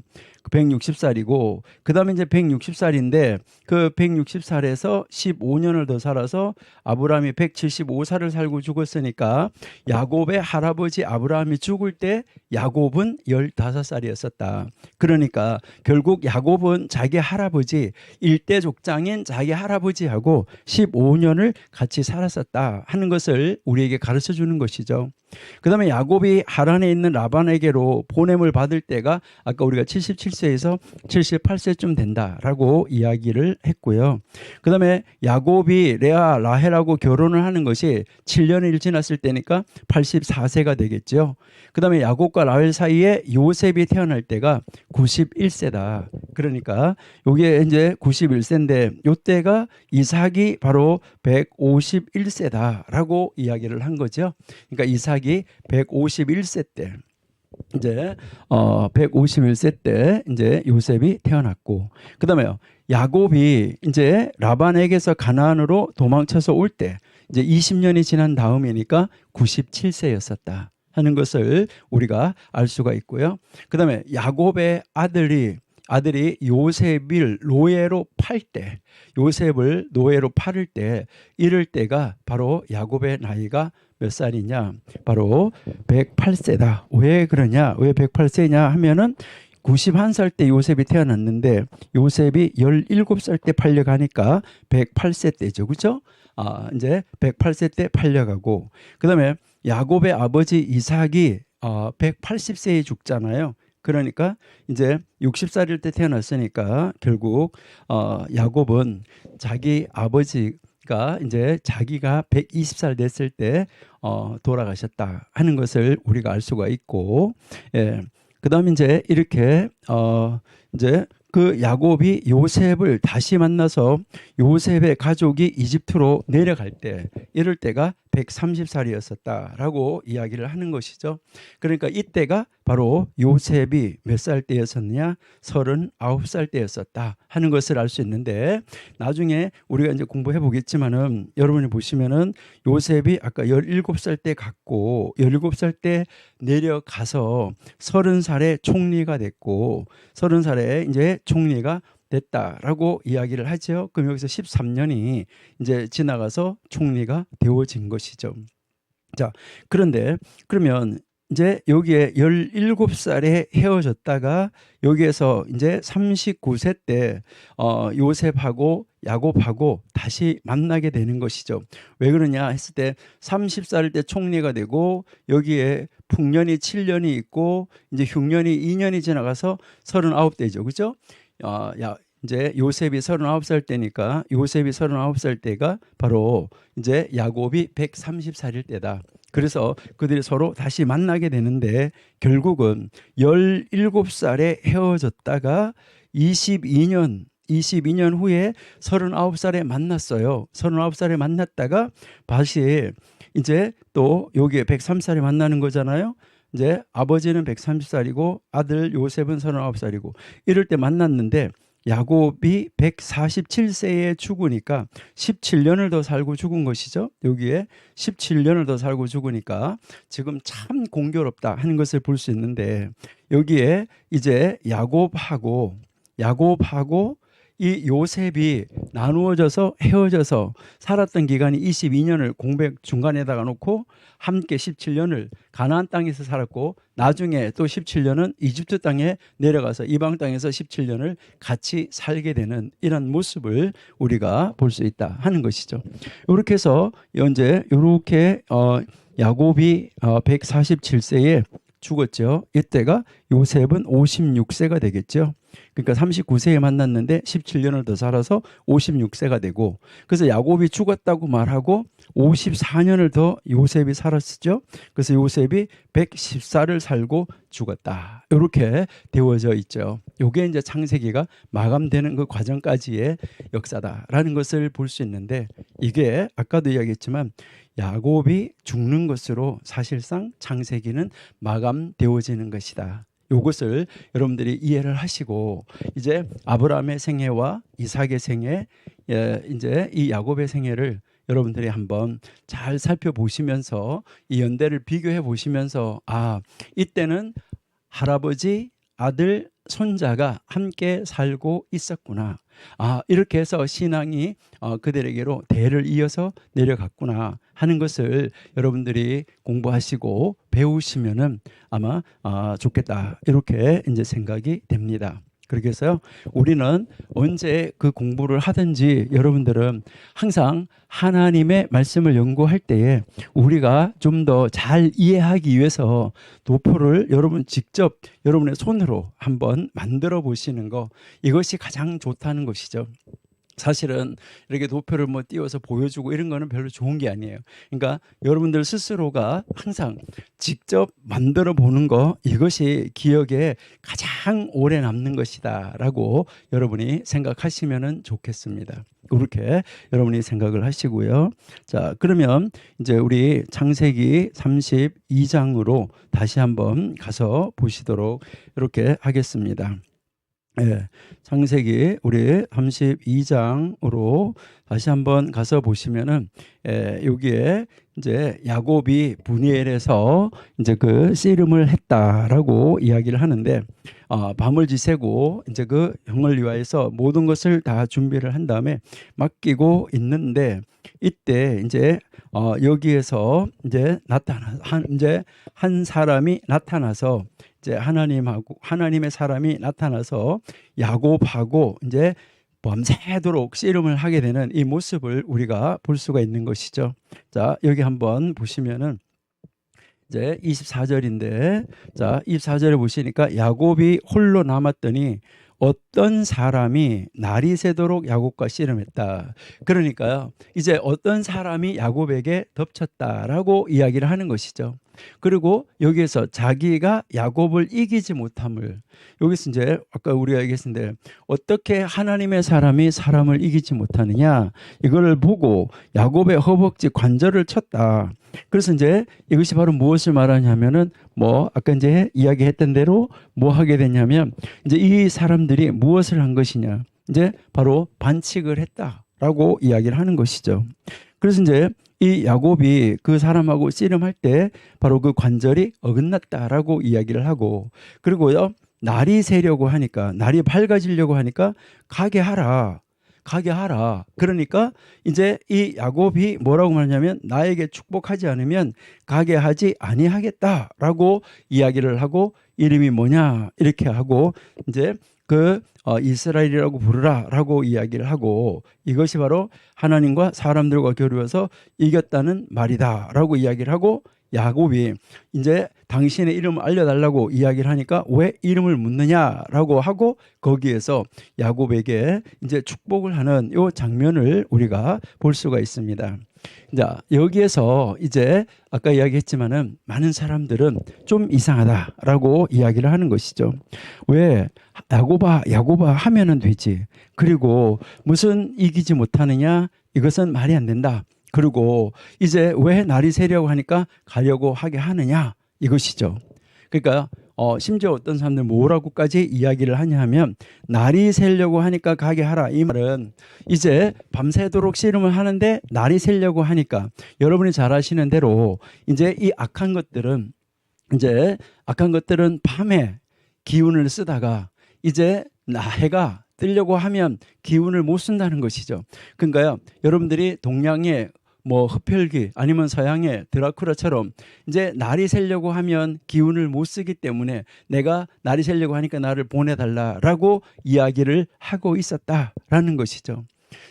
160살이고 그다음에 이제 160살인데 그 160살에서 15년을 더 살아서 아브라함이 175살을 살고 죽었으니까 야곱의 할아버지 아브라함이 죽을 때 야곱은 15살이었었다. 그러니까 결국 야곱은 자기 할아버지 일대 족장인 자기 할아버지하고 15년을 같이 살았었다 하는 것을 우리에게 가르쳐 주는 것이죠. 그 다음에 야곱이 하란에 있는 라반에게로 보냄을 받을 때가 아까 우리가 77세에서 78세쯤 된다라고 이야기를 했고요. 그 다음에 야곱이 레아 라헬하고 결혼을 하는 것이 7년이 지났을 때니까 84세가 되겠죠. 그 다음에 야곱과 라헬 사이에 요셉이 태어날 때가 91세다. 그러니까 이게 이제 91세인데 이때가 이삭이 바로 151세다라고 이야기를 한 거죠. 그러니까 이삭이 151세 때 이제 151세 때 이제 요셉이 태어났고 그다음에요. 야곱이 이제 라반에게서 가나안으로 도망쳐서 올 때 이제 20년이 지난 다음이니까 97세였었다 하는 것을 우리가 알 수가 있고요. 그다음에 야곱의 아들이 요셉을 노예로 팔 때, 요셉을 노예로 팔을 때, 이럴 때가 바로 야곱의 나이가 몇 살이냐? 바로 108세다. 왜 그러냐? 왜 108세냐 하면은 91살 때 요셉이 태어났는데 요셉이 17살 때 팔려가니까 108세 때죠. 그죠? 이제 108세 때 팔려가고 그다음에 야곱의 아버지 이삭이 180세에 죽잖아요. 그러니까 이제 60살일 때 태어났으니까 결국 야곱은 자기 아버지가 이제 자기가 120살 됐을 때 돌아가셨다 하는 것을 우리가 알 수가 있고, 예. 그다음에 이제 이렇게 이제 그 야곱이 요셉을 다시 만나서 요셉의 가족이 이집트로 내려갈 때 이럴 때가 130살이었었다라고 이야기를 하는 것이죠. 그러니까 이때가 바로 요셉이 몇 살 때였었느냐? 39살 때였었다 하는 것을 알 수 있는데 나중에 우리가 이제 공부해 보겠지만은 여러분이 보시면은 요셉이 아까 17살 때 갔고 17살 때 내려가서 30살에 총리가 됐고 30살에 이제 총리가 됐다라고 이야기를 하죠. 그럼 여기서 13년이 이제 지나가서 총리가 되어진 것이죠. 자, 그런데 그러면 이제 여기에 17살에 헤어졌다가 여기에서 이제 39세 때 요셉하고 야곱하고 다시 만나게 되는 것이죠. 왜 그러냐 했을 때 30살 때 총리가 되고 여기에 풍년이 7년이 있고 이제 흉년이 2년이 지나가서 39되죠. 그죠? 이제 요셉이 39살 때니까 요셉이 39살 때가 바로 이제 야곱이 130살일 때다. 그래서 그들이 서로 다시 만나게 되는데 결국은 17살에 헤어졌다가 22년 후에 39살에 만났어요. 39살에 만났다가 다시 이제 또 여기에 103살에 만나는 거잖아요. 이제 아버지는 130살이고 아들 요셉은 39살이고 이럴 때 만났는데 야곱이 147세에 죽으니까 17년을 더 살고 죽은 것이죠. 여기에 17년을 더 살고 죽으니까 지금 참 공교롭다 하는 것을 볼 수 있는데 여기에 이제 야곱하고 이 요셉이 나누어져서 헤어져서 살았던 기간이 22년을 공백 중간에다가 놓고 함께 17년을 가나안 땅에서 살았고 나중에 또 17년은 이집트 땅에 내려가서 이방 땅에서 17년을 같이 살게 되는 이런 모습을 우리가 볼 수 있다 하는 것이죠. 이렇게 해서 이제 이렇게 야곱이 147세에 죽었죠. 이때가 요셉은 56세가 되겠죠. 그러니까 39세에 만났는데 17년을 더 살아서 56세가 되고 그래서 야곱이 죽었다고 말하고 54년을 더 요셉이 살았죠. 그래서 요셉이 110살을 살고 죽었다. 이렇게 되어져 있죠. 이게 이제 창세기가 마감되는 그 과정까지의 역사다라는 것을 볼 수 있는데 이게 아까도 이야기했지만 야곱이 죽는 것으로 사실상 창세기는 마감되어지는 것이다. 이것을 여러분들이 이해를 하시고 이제 아브라함의 생애와 이삭의 생애, 이제 이 야곱의 생애를 여러분들이 한번 잘 살펴보시면서 이 연대를 비교해 보시면서 이때는 할아버지, 아들, 손자가 함께 살고 있었구나. 이렇게 해서 신앙이 그들에게로 대를 이어서 내려갔구나 하는 것을 여러분들이 공부하시고 배우시면은 아마 좋겠다 이렇게 이제 생각이 됩니다. 그렇게 해서 우리는 언제 그 공부를 하든지 여러분들은 항상 하나님의 말씀을 연구할 때에 우리가 좀 더 잘 이해하기 위해서 도표를 여러분 직접 여러분의 손으로 한번 만들어 보시는 거, 이것이 가장 좋다는 것이죠. 사실은 이렇게 도표를 뭐 띄워서 보여주고 이런 거는 별로 좋은 게 아니에요. 그러니까 여러분들 스스로가 항상 직접 만들어 보는 거, 이것이 기억에 가장 오래 남는 것이다라고 여러분이 생각하시면 좋겠습니다. 그렇게 여러분이 생각을 하시고요. 자, 그러면 이제 우리 창세기 32장으로 다시 한번 가서 보시도록 이렇게 하겠습니다. 예, 창세기 우리 32장으로 다시 한번 가서 보시면은 여기에 이제 야곱이 분이엘에서 이제 그 씨름을 했다라고 이야기를 하는데 밤을 지새고 이제 그 형을 위하여서 모든 것을 다 준비를 한 다음에 맡기고 있는데 이때 이제 여기에서 이제 한 사람이 나타나서 이제 하나님의 사람이 나타나서 야곱하고 이제 밤새도록 씨름을 하게 되는 이 모습을 우리가 볼 수가 있는 것이죠. 자, 여기 한번 보시면은 이제 24절인데, 자, 24절에 보시니까 야곱이 홀로 남았더니 어떤 사람이 날이 새도록 야곱과 씨름했다. 그러니까요, 이제 어떤 사람이 야곱에게 덮쳤다라고 이야기를 하는 것이죠. 그리고 여기에서 자기가 야곱을 이기지 못함을, 여기서 이제 아까 우리가 얘기했는데 어떻게 하나님의 사람이 사람을 이기지 못하느냐, 이거를 보고 야곱의 허벅지 관절을 쳤다. 그래서 이제 이것이 바로 무엇을 말하냐면은 뭐 아까 이제 이야기했던 대로 뭐 하게 되냐면 이제 이 사람들이 무엇을 한 것이냐, 이제 바로 반칙을 했다라고 이야기를 하는 것이죠. 그래서 이제 이 야곱이 그 사람하고 씨름할 때 바로 그 관절이 어긋났다라고 이야기를 하고, 그리고요 날이 새려고 하니까, 날이 밝아지려고 하니까 가게 하라. 그러니까 이제 이 야곱이 뭐라고 말하냐면 나에게 축복하지 않으면 가게 하지 아니하겠다라고 이야기를 하고, 이름이 뭐냐 이렇게 하고 이제 그 이스라엘이라고 부르라라고 이야기를 하고, 이것이 바로 하나님과 사람들과 겨루어서 이겼다는 말이다라고 이야기를 하고, 야곱이 이제 당신의 이름을 알려달라고 이야기를 하니까 왜 이름을 묻느냐라고 하고 거기에서 야곱에게 이제 축복을 하는 이 장면을 우리가 볼 수가 있습니다. 자, 여기에서 이제 아까 이야기했지만은 많은 사람들은 좀 이상하다라고 이야기를 하는 것이죠. 왜 야곱아 하면은 되지. 그리고 무슨 이기지 못하느냐? 이것은 말이 안 된다. 그리고 이제 왜 날이 새려고 하니까 가려고 하게 하느냐, 이것이죠. 그러니까 심지어 어떤 사람들 뭐라고까지 이야기를 하냐 하면 날이 새려고 하니까 가게 하라, 이 말은 이제 밤새도록 씨름을 하는데 날이 새려고 하니까, 여러분이 잘 아시는 대로 이제 이 악한 것들은 밤에 기운을 쓰다가 이제 해가 뜨려고 하면 기운을 못 쓴다는 것이죠. 그러니까요, 여러분들이 동양의 뭐 흡혈귀 아니면 서양의 드라큘라처럼 이제 날이 새려고 하면 기운을 못 쓰기 때문에 내가 날이 새려고 하니까 나를 보내달라라고 이야기를 하고 있었다라는 것이죠.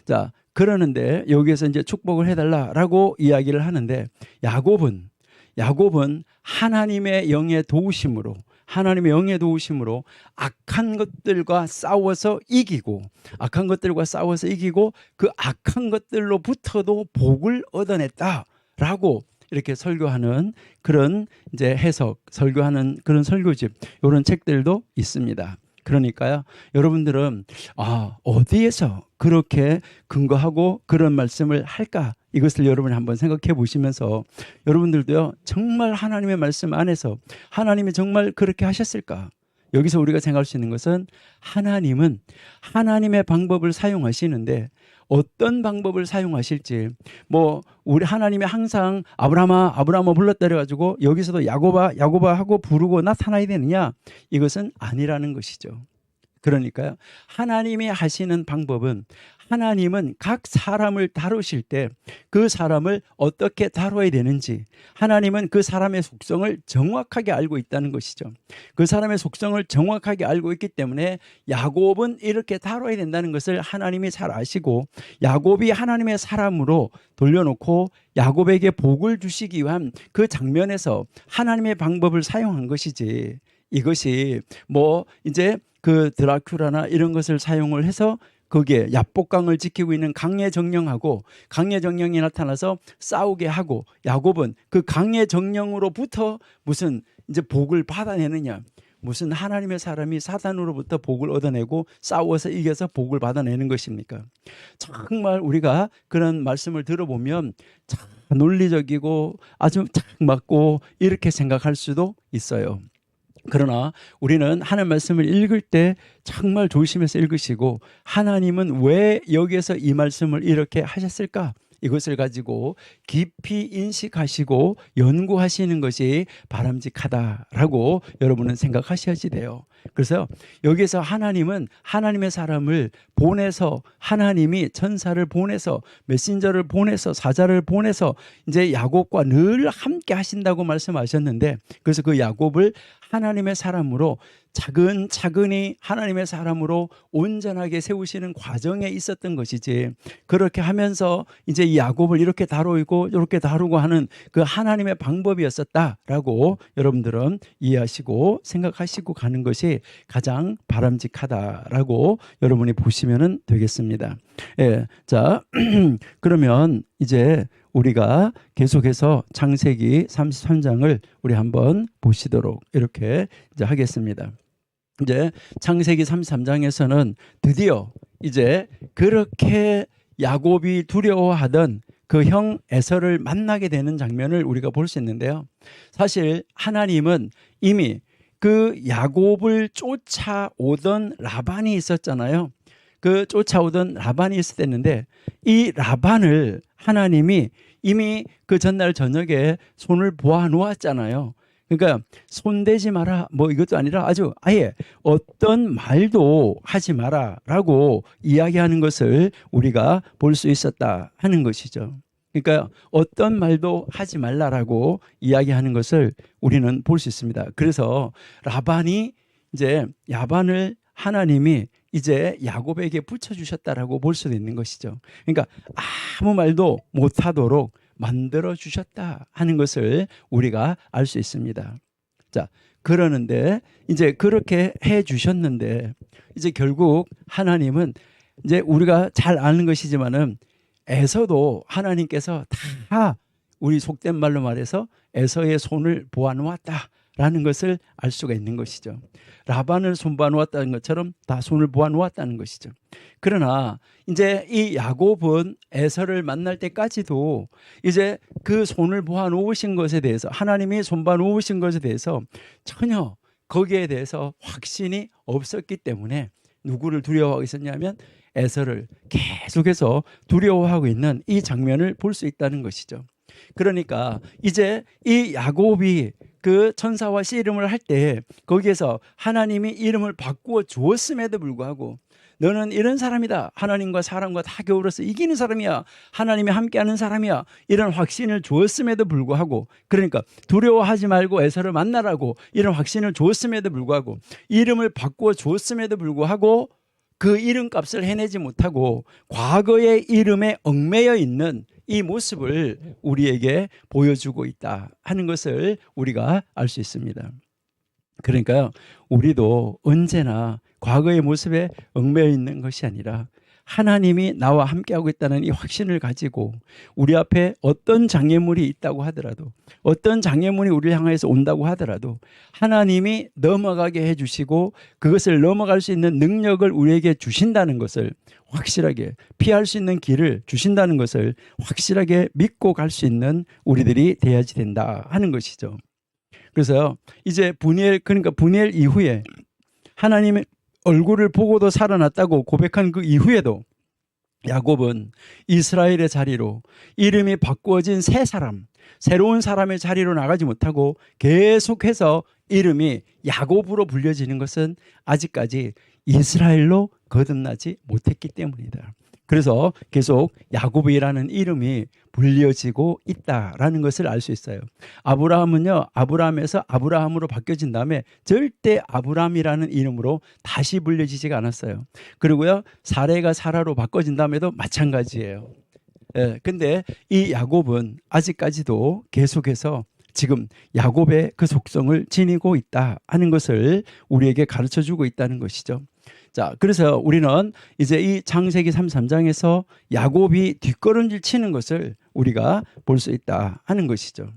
자, 그러는데 여기에서 이제 축복을 해달라라고 이야기를 하는데 야곱은 하나님의 영의 도우심으로 악한 것들과 싸워서 이기고 그 악한 것들로부터도 복을 얻어냈다라고 이렇게 설교하는 그런 이제 설교하는 그런 설교집, 이런 책들도 있습니다. 그러니까요, 여러분들은 어디에서 그렇게 근거하고 그런 말씀을 할까, 이것을 여러분이 한번 생각해 보시면서 여러분들도요, 정말 하나님의 말씀 안에서 하나님이 정말 그렇게 하셨을까? 여기서 우리가 생각할 수 있는 것은 하나님은 하나님의 방법을 사용하시는데 어떤 방법을 사용하실지, 뭐 우리 하나님이 항상 아브라함아 불렀다 그래가지고 여기서도 야고바 하고 부르고 나타나야 되느냐? 이것은 아니라는 것이죠. 그러니까요, 하나님이 하시는 방법은, 하나님은 각 사람을 다루실 때 그 사람을 어떻게 다뤄야 되는지, 하나님은 그 사람의 속성을 정확하게 알고 있다는 것이죠. 그 사람의 속성을 정확하게 알고 있기 때문에 야곱은 이렇게 다뤄야 된다는 것을 하나님이 잘 아시고, 야곱이 하나님의 사람으로 돌려놓고 야곱에게 복을 주시기 위한 그 장면에서 하나님의 방법을 사용한 것이지, 이것이 뭐 이제 그 드라큘라나 이런 것을 사용을 해서 거기에 야복강을 지키고 있는 강의 정령하고, 강의 정령이 나타나서 싸우게 하고, 야곱은 그 강의 정령으로부터 무슨 이제 복을 받아내느냐, 무슨 하나님의 사람이 사단으로부터 복을 얻어내고 싸워서 이겨서 복을 받아내는 것입니까? 정말 우리가 그런 말씀을 들어보면 참 논리적이고 아주 딱 맞고 이렇게 생각할 수도 있어요. 그러나 우리는 하나님 말씀을 읽을 때 정말 조심해서 읽으시고, 하나님은 왜 여기에서 이 말씀을 이렇게 하셨을까? 이것을 가지고 깊이 인식하시고 연구하시는 것이 바람직하다라고 여러분은 생각하셔야지 돼요. 그래서 여기서 하나님은 하나님의 사람을 보내서, 하나님이 천사를 보내서, 메신저를 보내서, 사자를 보내서 이제 야곱과 늘 함께 하신다고 말씀하셨는데, 그래서 그 야곱을 하나님의 사람으로 차근차근히 하나님의 사람으로 온전하게 세우시는 과정에 있었던 것이지, 그렇게 하면서 이제 이 야곱을 이렇게 다루고 이렇게 다루고 하는 그 하나님의 방법이었었다라고 여러분들은 이해하시고 생각하시고 가는 것이 가장 바람직하다라고 여러분이 보시면 되겠습니다. 예, 자 그러면 이제 우리가 계속해서 창세기 33장을 우리 한번 보시도록 이렇게 이제 하겠습니다. 이제 창세기 33장에서는 드디어 이제 그렇게 야곱이 두려워하던 그 형 에서를 만나게 되는 장면을 우리가 볼 수 있는데요. 사실 하나님은 이미 그 야곱을 쫓아오던 라반이 있었잖아요. 그 쫓아오던 라반이 있었는데, 이 라반을 하나님이 이미 그 전날 저녁에 손을 보아 놓았잖아요. 그러니까 손대지 마라 뭐 이것도 아니라 아주 아예 어떤 말도 하지 마라라고 이야기하는 것을 우리가 볼 수 있었다 하는 것이죠. 그러니까 어떤 말도 하지 말라라고 이야기하는 것을 우리는 볼 수 있습니다. 그래서 라반이 이제 야반을 하나님이 이제 야곱에게 붙여주셨다라고 볼 수도 있는 것이죠. 그러니까 아무 말도 못하도록 만들어 주셨다 하는 것을 우리가 알 수 있습니다. 자, 그러는데 이제 그렇게 해 주셨는데, 이제 결국 하나님은 이제 우리가 잘 아는 것이지만은 에서도 하나님께서 다 우리 속된 말로 말해서 에서의 손을 보아 놓았다라는 것을 알 수가 있는 것이죠. 라반을 손보아 놓았다는 것처럼 다 손을 보아 놓았다는 것이죠. 그러나 이제 이 야곱은 에서를 만날 때까지도 이제 그 손을 보아 놓으신 것에 대해서, 하나님이 손보아 놓으신 것에 대해서 전혀 거기에 대해서 확신이 없었기 때문에 누구를 두려워하고 있었냐면 에서를 계속해서 두려워하고 있는 이 장면을 볼 수 있다는 것이죠. 그러니까 이제 이 야곱이 그 천사와 씨름을 할 때 거기에서 하나님이 이름을 바꾸어 주었음에도 불구하고, 너는 이런 사람이다, 하나님과 사람과 다 겨울어서 이기는 사람이야, 하나님이 함께하는 사람이야, 이런 확신을 주었음에도 불구하고, 그러니까 두려워하지 말고 에서를 만나라고 이런 확신을 주었음에도 불구하고, 이름을 바꾸어 주었음에도 불구하고 그 이름값을 해내지 못하고 과거의 이름에 얽매여 있는 이 모습을 우리에게 보여주고 있다 하는 것을 우리가 알 수 있습니다. 그러니까요, 우리도 언제나 과거의 모습에 얽매여 있는 것이 아니라 하나님이 나와 함께하고 있다는 이 확신을 가지고, 우리 앞에 어떤 장애물이 있다고 하더라도, 어떤 장애물이 우리를 향해서 온다고 하더라도 하나님이 넘어가게 해주시고 그것을 넘어갈 수 있는 능력을 우리에게 주신다는 것을 확실하게, 피할 수 있는 길을 주신다는 것을 확실하게 믿고 갈 수 있는 우리들이 돼야지 된다 하는 것이죠. 그래서 이제 그러니까 분이엘 이후에 하나님의 얼굴을 보고도 살아났다고 고백한 그 이후에도 야곱은 이스라엘의 자리로 이름이 바꾸어진 새 사람, 새로운 사람의 자리로 나가지 못하고 계속해서 이름이 야곱으로 불려지는 것은 아직까지 이스라엘로 거듭나지 못했기 때문이다. 그래서 계속 야곱이라는 이름이 불려지고 있다라는 것을 알 수 있어요. 아브라함은요, 아브라함에서 아브라함으로 바뀌어진 다음에 절대 아브라함이라는 이름으로 다시 불려지지가 않았어요. 그리고요, 사레가 사라로 바꿔진 다음에도 마찬가지예요. 근데 이 야곱은 아직까지도 계속해서 지금 야곱의 그 속성을 지니고 있다 하는 것을 우리에게 가르쳐 주고 있다는 것이죠. 자, 그래서 우리는 이제 이 창세기 33장에서 야곱이 뒷걸음질 치는 것을 우리가 볼 수 있다 하는 것이죠.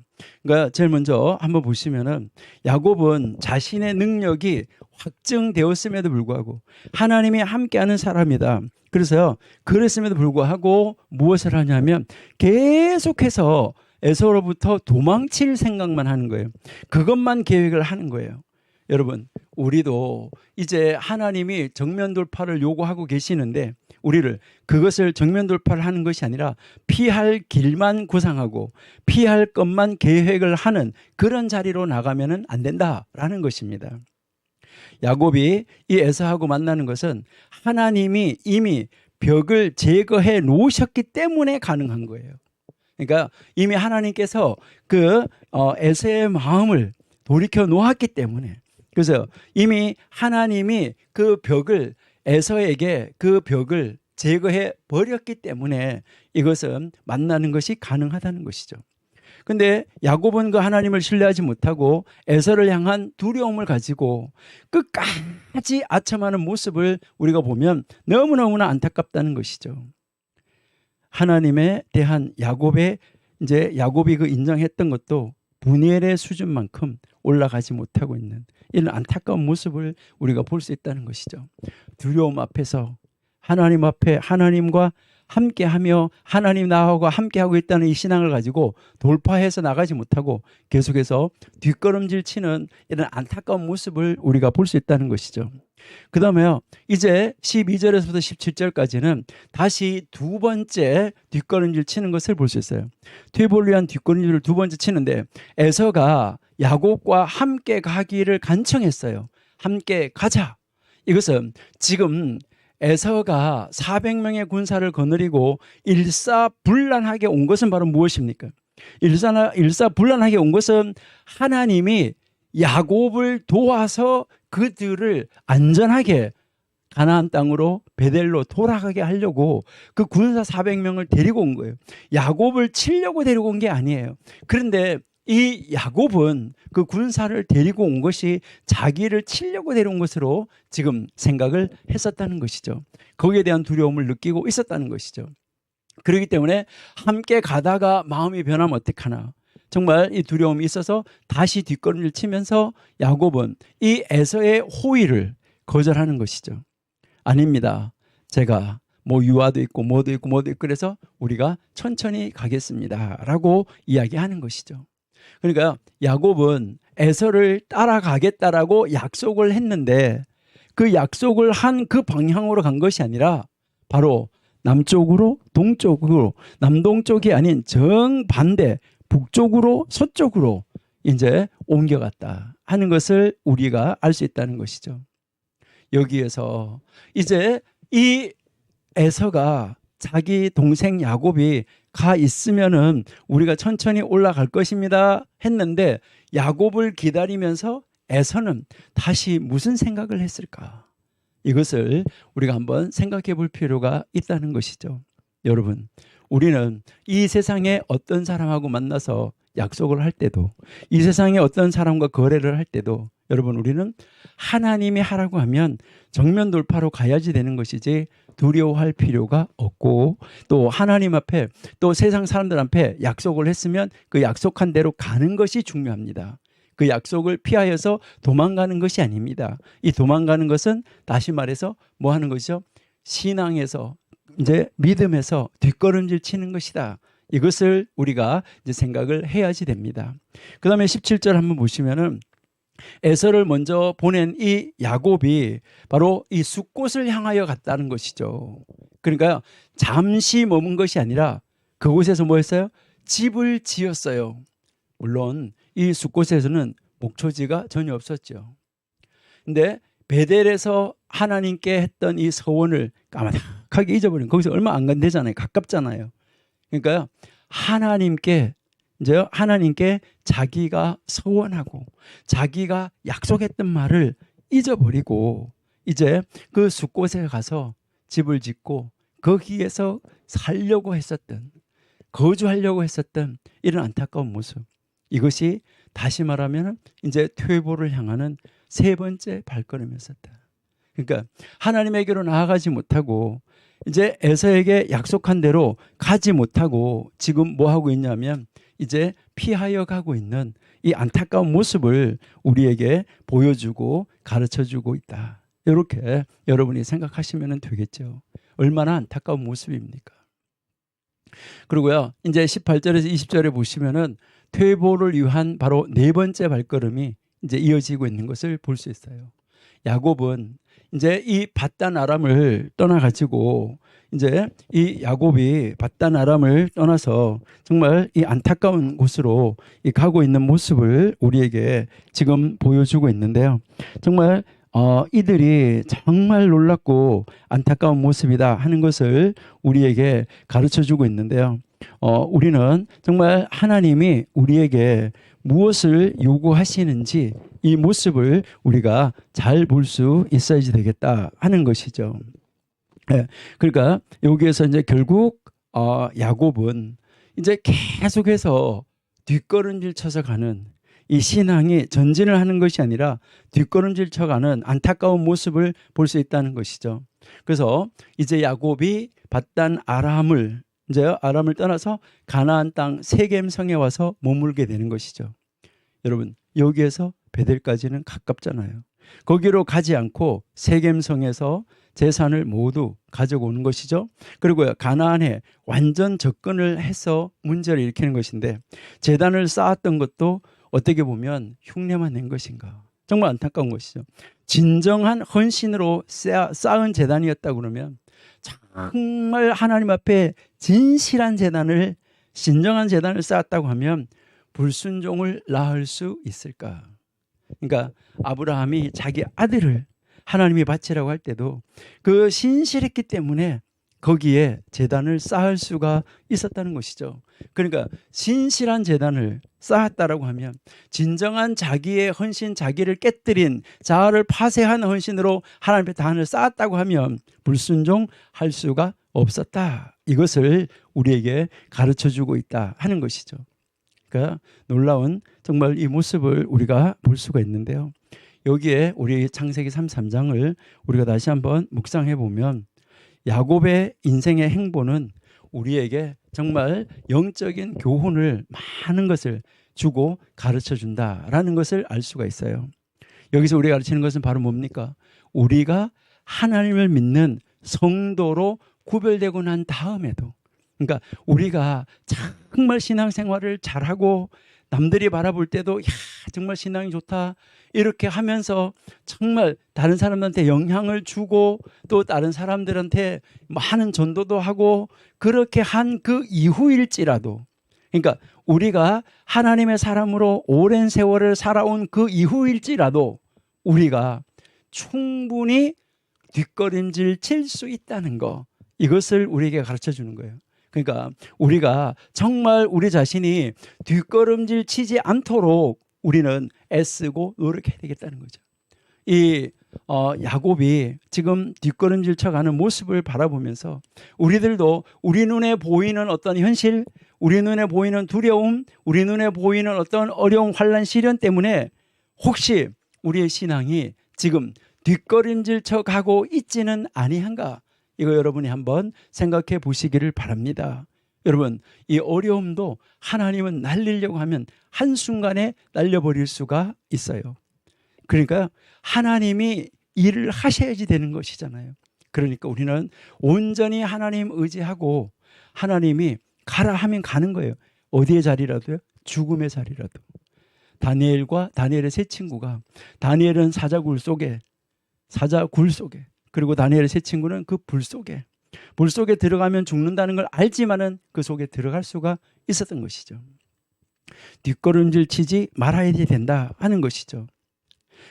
그러니까 제일 먼저 한번 보시면은 야곱은 자신의 능력이 확증되었음에도 불구하고 하나님이 함께하는 사람이다. 그래서요, 그랬음에도 불구하고 무엇을 하냐면 계속해서 에서로부터 도망칠 생각만 하는 거예요. 그것만 계획을 하는 거예요. 여러분, 우리도 이제 하나님이 정면 돌파를 요구하고 계시는데 우리를 그것을 정면 돌파를 하는 것이 아니라 피할 길만 구상하고 피할 것만 계획을 하는 그런 자리로 나가면 안 된다라는 것입니다. 야곱이 이 에서하고 만나는 것은 하나님이 이미 벽을 제거해 놓으셨기 때문에 가능한 거예요. 그러니까 이미 하나님께서 그 에서의 마음을 돌이켜 놓았기 때문에, 그래서 이미 하나님이 그 벽을 에서에게 그 벽을 제거해 버렸기 때문에 이것은 만나는 것이 가능하다는 것이죠. 근데 야곱은 그 하나님을 신뢰하지 못하고 에서를 향한 두려움을 가지고 끝까지 아첨하는 모습을 우리가 보면 너무너무나 안타깝다는 것이죠. 하나님에 대한 야곱이 그 인정했던 것도 분열의 수준만큼 올라가지 못하고 있는 이런 안타까운 모습을 우리가 볼 수 있다는 것이죠. 두려움 앞에서 하나님 앞에 하나님과 함께하며 하나님 나하고 함께하고 있다는 이 신앙을 가지고 돌파해서 나가지 못하고 계속해서 뒷걸음질 치는 이런 안타까운 모습을 우리가 볼 수 있다는 것이죠. 그 다음에요, 이제 12절에서부터 17절까지는 다시 두 번째 뒷걸음질 치는 것을 볼 수 있어요. 퇴보를 위한 뒷걸음질을 두 번째 치는데 에서가 야곱과 함께 가기를 간청했어요. 함께 가자. 이것은 지금 에서가 400명의 군사를 거느리고 일사불란하게 온 것은 바로 무엇입니까? 일사불란하게 온 것은 하나님이 야곱을 도와서 그들을 안전하게 가나안 땅으로 베델로 돌아가게 하려고 그 군사 400명을 데리고 온 거예요. 야곱을 치려고 데리고 온 게 아니에요. 그런데 이 야곱은 그 군사를 데리고 온 것이 자기를 치려고 데려온 것으로 지금 생각을 했었다는 것이죠. 거기에 대한 두려움을 느끼고 있었다는 것이죠. 그렇기 때문에 함께 가다가 마음이 변하면 어떡하나. 정말 이 두려움이 있어서 다시 뒷걸음질 치면서 야곱은 이 에서의 호의를 거절하는 것이죠. 아닙니다. 제가 뭐 유아도 있고 뭐도 있고 그래서 우리가 천천히 가겠습니다 라고 이야기하는 것이죠. 그러니까 야곱은 에서를 따라가겠다라고 약속을 했는데 그 약속을 한 그 방향으로 간 것이 아니라 바로 남쪽으로 동쪽으로 남동쪽이 아닌 정반대 북쪽으로 서쪽으로 이제 옮겨갔다 하는 것을 우리가 알 수 있다는 것이죠. 여기에서 이제 이 에서가 자기 동생 야곱이 가 있으면은 우리가 천천히 올라갈 것입니다 했는데 야곱을 기다리면서 에서는 다시 무슨 생각을 했을까? 이것을 우리가 한번 생각해 볼 필요가 있다는 것이죠. 여러분, 우리는 이 세상에 어떤 사람하고 만나서 약속을 할 때도 이 세상에 어떤 사람과 거래를 할 때도 여러분 우리는 하나님이 하라고 하면 정면 돌파로 가야지 되는 것이지 두려워할 필요가 없고 또 하나님 앞에 또 세상 사람들 앞에 약속을 했으면 그 약속한 대로 가는 것이 중요합니다. 그 약속을 피하여서 도망가는 것이 아닙니다. 이 도망가는 것은 다시 말해서 뭐 하는 것이죠? 신앙에서 이제 믿음에서 뒷걸음질 치는 것이다. 이것을 우리가 이제 생각을 해야지 됩니다. 그 다음에 17절 한번 보시면은 에서를 먼저 보낸 이 야곱이 바로 이 숫곳을 향하여 갔다는 것이죠. 그러니까 잠시 머문 것이 아니라 그곳에서 뭐 했어요? 집을 지었어요. 물론 이 숫곳에서는 목초지가 전혀 없었죠. 근데 베델에서 하나님께 했던 이 서원을 까마득하게 잊어버린, 거기서 얼마 안 간대잖아요. 가깝잖아요. 그러니까 하나님께 자기가 서원하고 자기가 약속했던 말을 잊어버리고 이제 그 숫곳에 가서 집을 짓고 거기에서 살려고 했었던, 거주하려고 했었던 이런 안타까운 모습, 이것이 다시 말하면 이제 퇴보를 향하는 세 번째 발걸음이었었다. 그러니까 하나님에게로 나아가지 못하고 이제 에서에게 약속한 대로 가지 못하고 지금 뭐 하고 있냐면 이제 피하여 가고 있는 이 안타까운 모습을 우리에게 보여주고 가르쳐주고 있다. 이렇게 여러분이 생각하시면 되겠죠. 얼마나 안타까운 모습입니까? 그리고요, 이제 18절에서 20절에 보시면은 퇴보를 위한 바로 네 번째 발걸음이 이제 이어지고 있는 것을 볼 수 있어요. 야곱은 이제 이 밧단 아람을 떠나가지고 이제 이 야곱이 밧단 아람을 떠나서 정말 이 안타까운 곳으로 이 가고 있는 모습을 우리에게 지금 보여주고 있는데요. 정말 이들이 정말 놀랍고 안타까운 모습이다 하는 것을 우리에게 가르쳐주고 있는데요. 우리는 정말 하나님이 우리에게 무엇을 요구하시는지 이 모습을 우리가 잘 볼 수 있어야지 되겠다 하는 것이죠. 네, 그러니까 여기에서 이제 결국 야곱은 이제 계속해서 뒷걸음질 쳐서 가는 이 신앙이 전진을 하는 것이 아니라 뒷걸음질 쳐가는 안타까운 모습을 볼 수 있다는 것이죠. 그래서 이제 야곱이 밧단 아람을 떠나서 가나안 땅 세겜성에 와서 머물게 되는 것이죠. 여러분, 여기에서 베델까지는 가깝잖아요. 거기로 가지 않고 세겜성에서 재산을 모두 가져오는 것이죠. 그리고 가나안에 완전 접근을 해서 문제를 일으키는 것인데, 제단을 쌓았던 것도 어떻게 보면 흉내만 낸 것인가. 정말 안타까운 것이죠. 진정한 헌신으로 쌓은 제단이었다 그러면, 정말 하나님 앞에 진실한 제단을, 진정한 제단을 쌓았다고 하면 불순종을 낳을 수 있을까? 그러니까 아브라함이 자기 아들을 하나님이 바치라고 할 때도 그 신실했기 때문에 거기에 제단을 쌓을 수가 있었다는 것이죠. 그러니까 신실한 제단을 쌓았다라고 하면 진정한 자기의 헌신, 자기를 깨뜨린 자아를 파쇄한 헌신으로 하나님 앞에 단을 쌓았다고 하면 불순종할 수가 없었다. 이것을 우리에게 가르쳐주고 있다 하는 것이죠. 그러니까 놀라운 정말 이 모습을 우리가 볼 수가 있는데요. 여기에 우리 창세기 33장을 우리가 다시 한번 묵상해 보면 야곱의 인생의 행보는 우리에게 정말 영적인 교훈을 많은 것을 주고 가르쳐 준다라는 것을 알 수가 있어요. 여기서 우리가 가르치는 것은 바로 뭡니까? 우리가 하나님을 믿는 성도로 구별되고 난 다음에도, 그러니까 우리가 정말 신앙생활을 잘하고 남들이 바라볼 때도 야, 정말 신앙이 좋다 이렇게 하면서 정말 다른 사람들한테 영향을 주고 또 다른 사람들한테 많은 전도도 하고 그렇게 한 그 이후일지라도, 그러니까 우리가 하나님의 사람으로 오랜 세월을 살아온 그 이후일지라도 우리가 충분히 뒷걸음질 칠 수 있다는 거, 이것을 우리에게 가르쳐 주는 거예요. 그러니까 우리가 정말 우리 자신이 뒷걸음질 치지 않도록 우리는 애쓰고 노력해야 되겠다는 거죠. 이 야곱이 지금 뒷걸음질 쳐가는 모습을 바라보면서 우리들도 우리 눈에 보이는 어떤 현실, 우리 눈에 보이는 두려움, 우리 눈에 보이는 어떤 어려운 환난 시련 때문에 혹시 우리의 신앙이 지금 뒷걸음질 쳐가고 있지는 아니한가? 이거 여러분이 한번 생각해 보시기를 바랍니다. 여러분, 이 어려움도 하나님은 날리려고 하면 한순간에 날려버릴 수가 있어요. 그러니까 하나님이 일을 하셔야지 되는 것이잖아요. 그러니까 우리는 온전히 하나님 의지하고 하나님이 가라 하면 가는 거예요. 어디의 자리라도요? 죽음의 자리라도. 다니엘의 세 친구가, 다니엘은 사자굴 속에, 그리고 다니엘의 세 친구는 그 불 속에, 물 속에 들어가면 죽는다는 걸 알지만은 그 속에 들어갈 수가 있었던 것이죠. 뒷걸음질 치지 말아야 된다 하는 것이죠.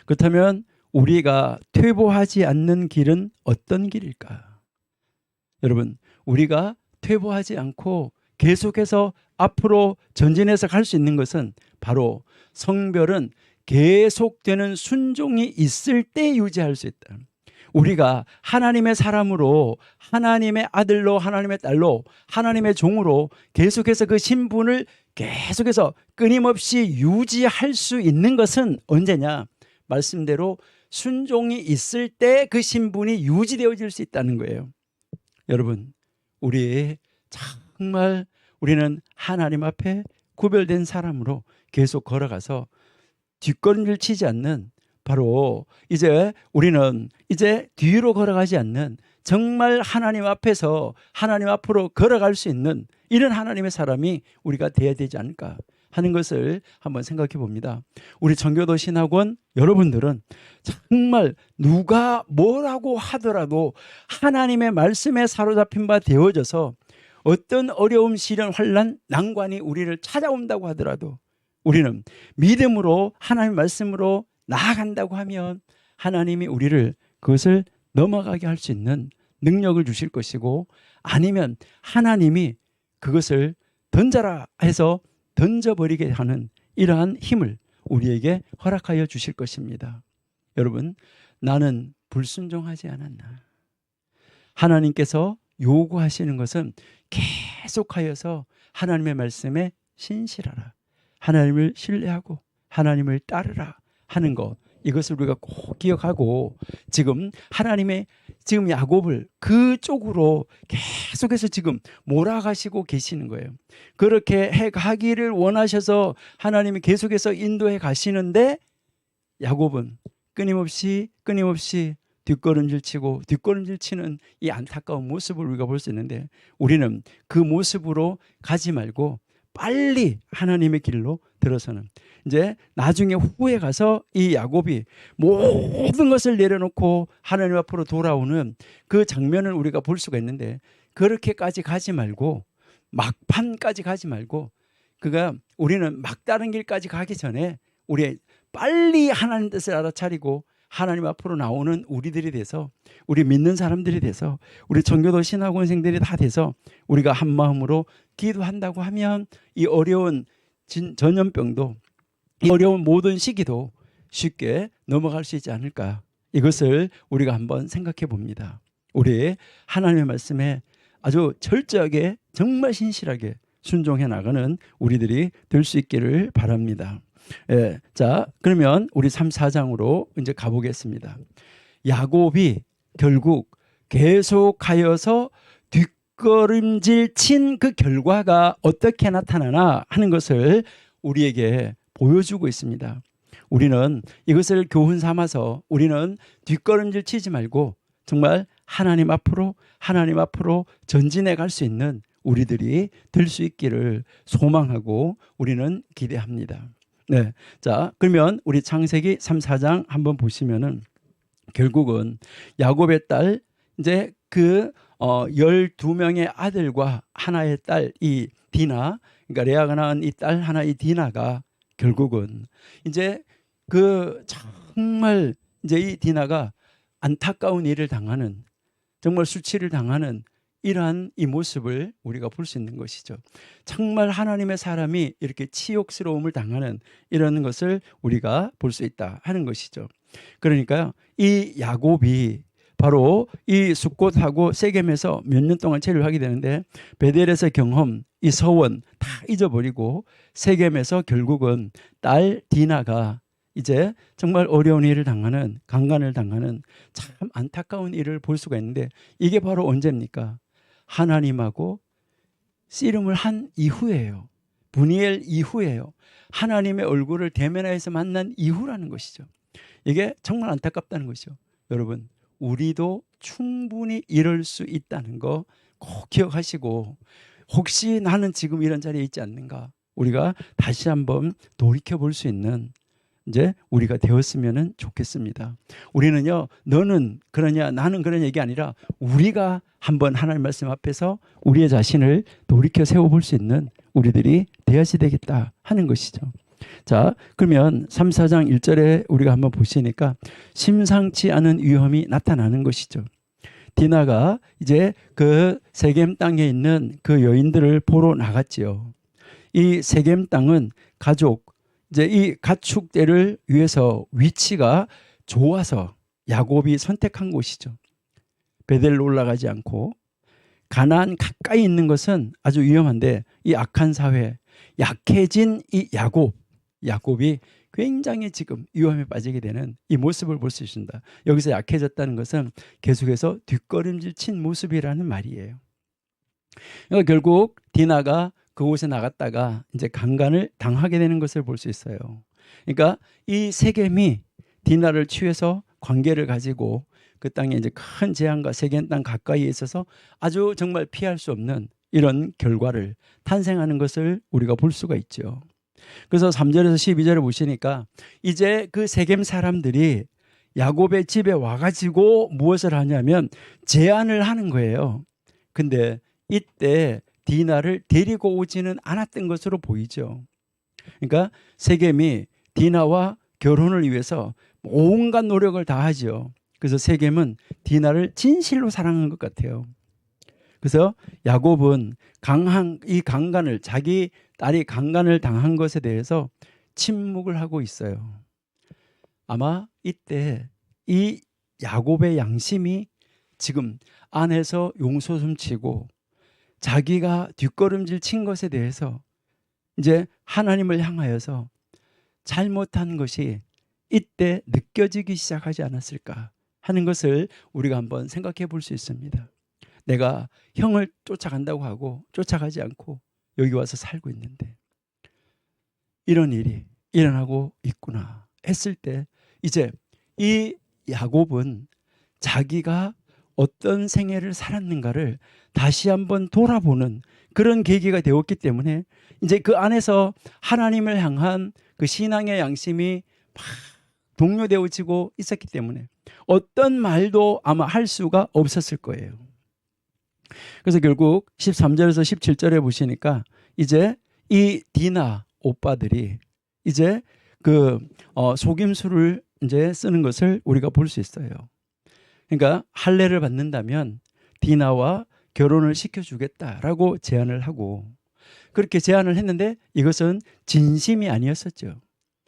그렇다면 우리가 퇴보하지 않는 길은 어떤 길일까? 여러분, 우리가 퇴보하지 않고 계속해서 앞으로 전진해서 갈 수 있는 것은 바로 성별은 계속되는 순종이 있을 때 유지할 수 있다. 우리가 하나님의 사람으로, 하나님의 아들로, 하나님의 딸로, 하나님의 종으로 계속해서 그 신분을 계속해서 끊임없이 유지할 수 있는 것은 언제냐? 말씀대로 순종이 있을 때 그 신분이 유지되어질 수 있다는 거예요. 여러분, 정말 우리는 하나님 앞에 구별된 사람으로 계속 걸어가서 뒷걸음질 치지 않는, 바로 이제 우리는 이제 뒤로 걸어가지 않는, 정말 하나님 앞에서 하나님 앞으로 걸어갈 수 있는 이런 하나님의 사람이 우리가 되어야 되지 않을까 하는 것을 한번 생각해 봅니다. 우리 청교도 신학원 여러분들은 정말 누가 뭐라고 하더라도 하나님의 말씀에 사로잡힌 바 되어져서 어떤 어려움, 시련, 환난, 난관이 우리를 찾아온다고 하더라도 우리는 믿음으로 하나님의 말씀으로 나아간다고 하면 하나님이 우리를 그것을 넘어가게 할 수 있는 능력을 주실 것이고, 아니면 하나님이 그것을 던져라 해서 던져버리게 하는 이러한 힘을 우리에게 허락하여 주실 것입니다. 여러분, 나는 불순종하지 않았나? 하나님께서 요구하시는 것은 계속하여서 하나님의 말씀에 신실하라, 하나님을 신뢰하고 하나님을 따르라 하는 것, 이것을 우리가 꼭 기억하고 지금 하나님의 지금 야곱을 그쪽으로 계속해서 지금 몰아가시고 계시는 거예요. 그렇게 해가기를 원하셔서 하나님이 계속해서 인도해 가시는데 야곱은 끊임없이 뒷걸음질 치는 이 안타까운 모습을 우리가 볼 수 있는데, 우리는 그 모습으로 가지 말고 빨리 하나님의 길로 들어서는, 이제 나중에 후에 가서 이 야곱이 모든 것을 내려놓고 하나님 앞으로 돌아오는 그 장면을 우리가 볼 수가 있는데, 그렇게까지 가지 말고 막판까지 가지 말고 우리는 막다른 길까지 가기 전에 우리 빨리 하나님 뜻을 알아차리고 하나님 앞으로 나오는 우리들이 돼서, 우리 믿는 사람들이 돼서, 우리 청교도 신학원생들이 다 돼서 우리가 한 마음으로 기도한다고 하면 이 어려운 전염병도, 이 어려운 모든 시기도 쉽게 넘어갈 수 있지 않을까, 이것을 우리가 한번 생각해 봅니다. 우리 하나님의 말씀에 아주 철저하게 정말 신실하게 순종해 나가는 우리들이 될 수 있기를 바랍니다. 예, 자, 그러면 우리 3, 4장으로 이제 가보겠습니다. 야곱이 결국 계속하여서 뒷걸음질 친 그 결과가 어떻게 나타나나 하는 것을 우리에게 보여주고 있습니다. 우리는 이것을 교훈 삼아서 우리는 뒷걸음질 치지 말고 정말 하나님 앞으로 전진해 갈 수 있는 우리들이 될 수 있기를 소망하고 우리는 기대합니다. 네, 자, 그러면 우리 창세기 3, 4장 한번 보시면은 결국은 야곱의 딸, 이제 12명의 아들과 하나의 딸, 이 디나, 그러니까 레아가 낳은 이 딸 하나, 이 디나가 결국은 이제 정말 이제 이 디나가 안타까운 일을 당하는, 정말 수치를 당하는 이러한 이 모습을 우리가 볼 수 있는 것이죠. 정말 하나님의 사람이 이렇게 치욕스러움을 당하는 이런 것을 우리가 볼 수 있다 하는 것이죠. 그러니까 이 야곱이 바로 이 숫곳하고 세겜에서 몇 년 동안 체류를 하게 되는데, 베델에서 경험, 이 서원 다 잊어버리고 세겜에서 결국은 딸 디나가 이제 정말 어려운 일을 당하는, 강간을 당하는 참 안타까운 일을 볼 수가 있는데, 이게 바로 언제입니까? 하나님하고 씨름을 한 이후예요. 분이엘 이후예요. 하나님의 얼굴을 대면하여서 만난 이후라는 것이죠. 이게 정말 안타깝다는 것이죠. 여러분, 우리도 충분히 이럴 수 있다는 거 꼭 기억하시고, 혹시 나는 지금 이런 자리에 있지 않는가, 우리가 다시 한번 돌이켜 볼 수 있는, 이제 우리가 되었으면 좋겠습니다. 우리는요, 너는 그러냐, 나는 그런 얘기 아니라 우리가 한번 하나님 말씀 앞에서 우리의 자신을 돌이켜 세워볼 수 있는 우리들이 되어야 되겠다 하는 것이죠. 자, 그러면 3, 4장 1절에 우리가 한번 보시니까 심상치 않은 위험이 나타나는 것이죠. 디나가 이제 그 세겜 땅에 있는 그 여인들을 보러 나갔지요. 이 세겜 땅은 가족, 이제 이 가축대를 위해서 위치가 좋아서 야곱이 선택한 곳이죠. 베델로 올라가지 않고 가나안 가까이 있는 것은 아주 위험한데 이 악한 사회, 약해진 이 야곱이 굉장히 지금 위험에 빠지게 되는 이 모습을 볼 수 있습니다. 여기서 약해졌다는 것은 계속해서 뒷걸음질 친 모습이라는 말이에요. 그러니까 결국 디나가 그곳에 나갔다가 이제 강간을 당하게 되는 것을 볼 수 있어요. 그러니까 이 세겜이 디나를 취해서 관계를 가지고 그 땅에 이제 큰 재앙과 세겜 땅 가까이에 있어서 아주 정말 피할 수 없는 이런 결과를 탄생하는 것을 우리가 볼 수가 있죠. 그래서 3절에서 12절에 보시니까 이제 그 세겜 사람들이 야곱의 집에 와가지고 무엇을 하냐면 제안을 하는 거예요. 근데 이때 디나를 데리고 오지는 않았던 것으로 보이죠. 그러니까 세겜이 디나와 결혼을 위해서 온갖 노력을 다하죠. 그래서 세겜은 디나를 진실로 사랑한 것 같아요. 그래서 야곱은 이 강간을, 자기 딸이 강간을 당한 것에 대해서 침묵을 하고 있어요. 아마 이때 이 야곱의 양심이 지금 안에서 용솟음치고 자기가 뒷걸음질 친 것에 대해서 이제 하나님을 향하여서 잘못한 것이 이때 느껴지기 시작하지 않았을까 하는 것을 우리가 한번 생각해 볼 수 있습니다. 내가 형을 쫓아간다고 하고 쫓아가지 않고 여기 와서 살고 있는데 이런 일이 일어나고 있구나 했을 때 이제 이 야곱은 자기가 어떤 생애를 살았는가를 다시 한번 돌아보는 그런 계기가 되었기 때문에 이제 그 안에서 하나님을 향한 그 신앙의 양심이 막 동요되어지고 있었기 때문에 어떤 말도 아마 할 수가 없었을 거예요. 그래서 결국 13절에서 17절에 보시니까 이제 이 디나 오빠들이 이제 그 속임수를 이제 쓰는 것을 우리가 볼 수 있어요. 그러니까 할례를 받는다면 디나와 결혼을 시켜주겠다라고 제안을 하고 그렇게 제안을 했는데 이것은 진심이 아니었었죠.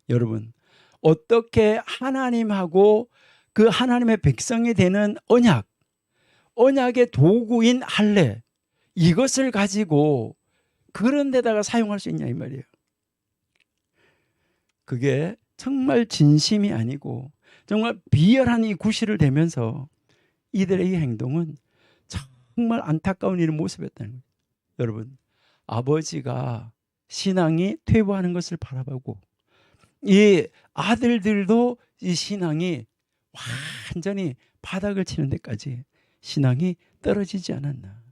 여러분, 어떻게 하나님하고 그 하나님의 백성이 되는 언약의 도구인 할례 이것을 가지고 그런 데다가 사용할 수 있냐 이 말이에요. 그게 정말 진심이 아니고 정말 비열한 이 구실을 대면서 이들의 이 행동은 정말 안타까운 이런 모습이었다는 거예요. 여러분, 아버지가 신앙이 퇴보하는 것을 바라보고 이 아들들도 이 신앙이 완전히 바닥을 치는 데까지 신앙이 떨어지지 않았나.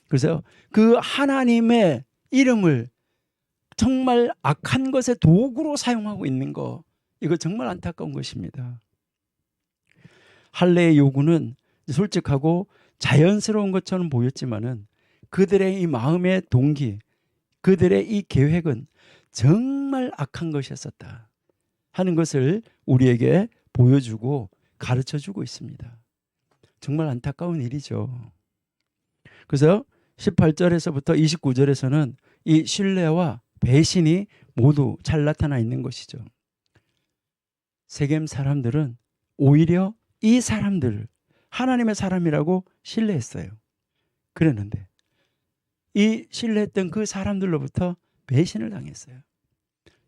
그래서 그 하나님의 이름을 정말 악한 것의 도구로 사용하고 있는 거 이거 정말 안타까운 것입니다. 할례의 요구는 솔직하고 자연스러운 것처럼 보였지만은 그들의 이 마음의 동기, 그들의 이 계획은 정말 악한 것이었었다 하는 것을 우리에게 보여주고 가르쳐주고 있습니다. 정말 안타까운 일이죠. 그래서 18절에서부터 29절에서는 이 신뢰와 배신이 모두 잘 나타나 있는 것이죠. 세겜 사람들은 오히려 이 사람들을 하나님의 사람이라고 신뢰했어요. 그랬는데 이 신뢰했던 그 사람들로부터 배신을 당했어요.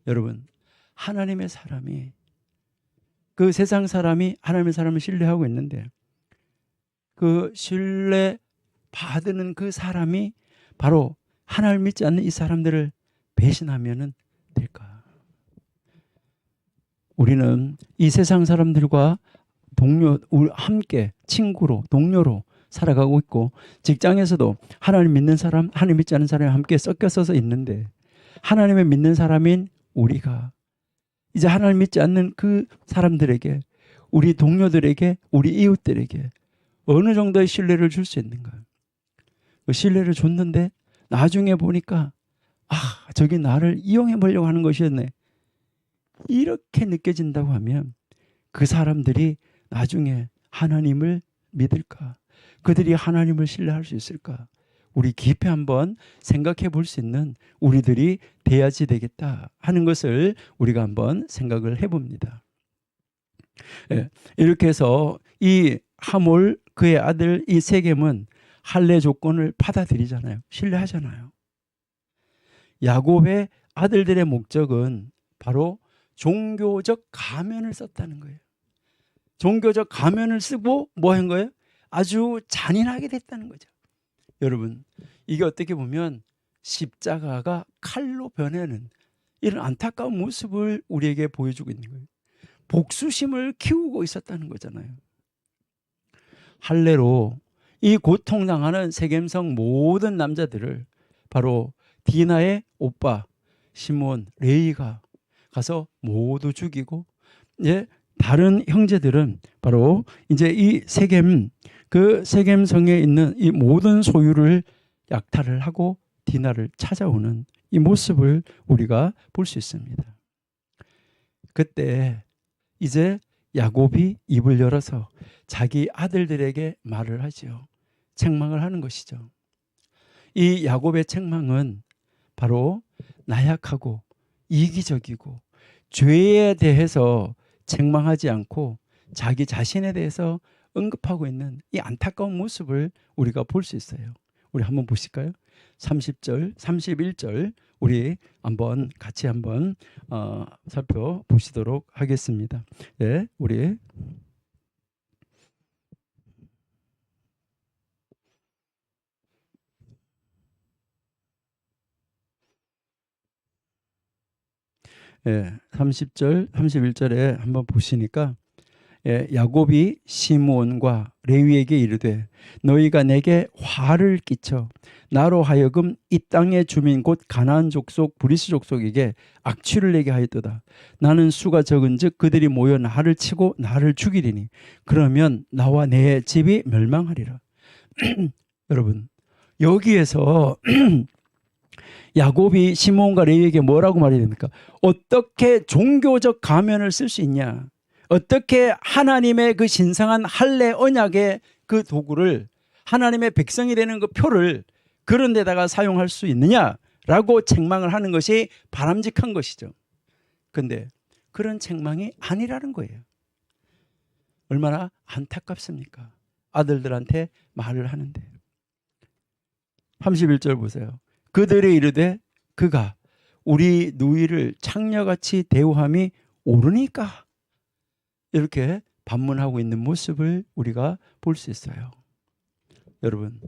여러분, 하나님의 사람이 그 세상 사람이 하나님의 사람을 신뢰하고 있는데 그 신뢰 받는 그 사람이 바로 하나님을 믿지 않는 이 사람들을 배신하면 될까? 우리는 이 세상 사람들과 함께 친구로 동료로 살아가고 있고 직장에서도 하나님 믿는 사람, 하나님 믿지 않는 사람이 함께 섞여서 있는데 하나님을 믿는 사람인 우리가 이제 하나님 믿지 않는 그 사람들에게, 우리 동료들에게, 우리 이웃들에게 어느 정도의 신뢰를 줄 수 있는가? 그 신뢰를 줬는데 나중에 보니까 저기 나를 이용해 보려고 하는 것이었네. 이렇게 느껴진다고 하면 그 사람들이 나중에 하나님을 믿을까? 그들이 하나님을 신뢰할 수 있을까? 우리 깊이 한번 생각해 볼 수 있는 우리들이 돼야지 되겠다 하는 것을 우리가 한번 생각을 해봅니다. 예, 이렇게 해서 이 하몰 그의 아들 이 세겜은 할례 조건을 받아들이잖아요. 신뢰하잖아요. 야곱의 아들들의 목적은 바로 종교적 가면을 썼다는 거예요. 종교적 가면을 쓰고 뭐 한 거예요? 아주 잔인하게 됐다는 거죠. 여러분, 이게 어떻게 보면 십자가가 칼로 변하는 이런 안타까운 모습을 우리에게 보여주고 있는 거예요. 복수심을 키우고 있었다는 거잖아요. 할례로 이 고통당하는 세겜성 모든 남자들을 바로 디나의 오빠 시몬, 레이가 가서 모두 죽이고, 이제 다른 형제들은 바로 이제 이 세겜, 그 세겜성에 있는 이 모든 소유를 약탈을 하고 디나를 찾아오는 이 모습을 우리가 볼 수 있습니다. 그때 이제 야곱이 입을 열어서 자기 아들들에게 말을 하지요. 책망을 하는 것이죠. 이 야곱의 책망은 바로 나약하고 이기적이고 죄에 대해서 책망하지 않고 자기 자신에 대해서 언급하고 있는 이 안타까운 모습을 우리가 볼 수 있어요. 우리 한번 보실까요? 30절, 31절 우리 한번 같이 한번 살펴보시도록 하겠습니다. 네, 우리 예, 30절, 31절에 한번 보시니까 야곱이 시므온과 레위에게 이르되 너희가 내게 화를 끼쳐 나로 하여금 이 땅의 주민 곧 가나안 족속 브리스 족속에게 악취를 내게 하였도다. 나는 수가 적은즉 그들이 모여 나를 치고 나를 죽이리니 그러면 나와 내 집이 멸망하리라. 여러분, 여기에서 야곱이 시므온과 레위에게 뭐라고 말해야 됩니까? 어떻게 종교적 가면을 쓸 수 있냐? 어떻게 하나님의 그 신성한 할례 언약의 그 도구를, 하나님의 백성이 되는 그 표를 그런 데다가 사용할 수 있느냐라고 책망을 하는 것이 바람직한 것이죠. 그런데 그런 책망이 아니라는 거예요. 얼마나 안타깝습니까? 아들들한테 말을 하는데. 31절 보세요. 그들이 이르되 그가 우리 누이를 창녀같이 대우함이 옳으니까, 이렇게 반문하고 있는 모습을 우리가 볼 수 있어요. 여러분,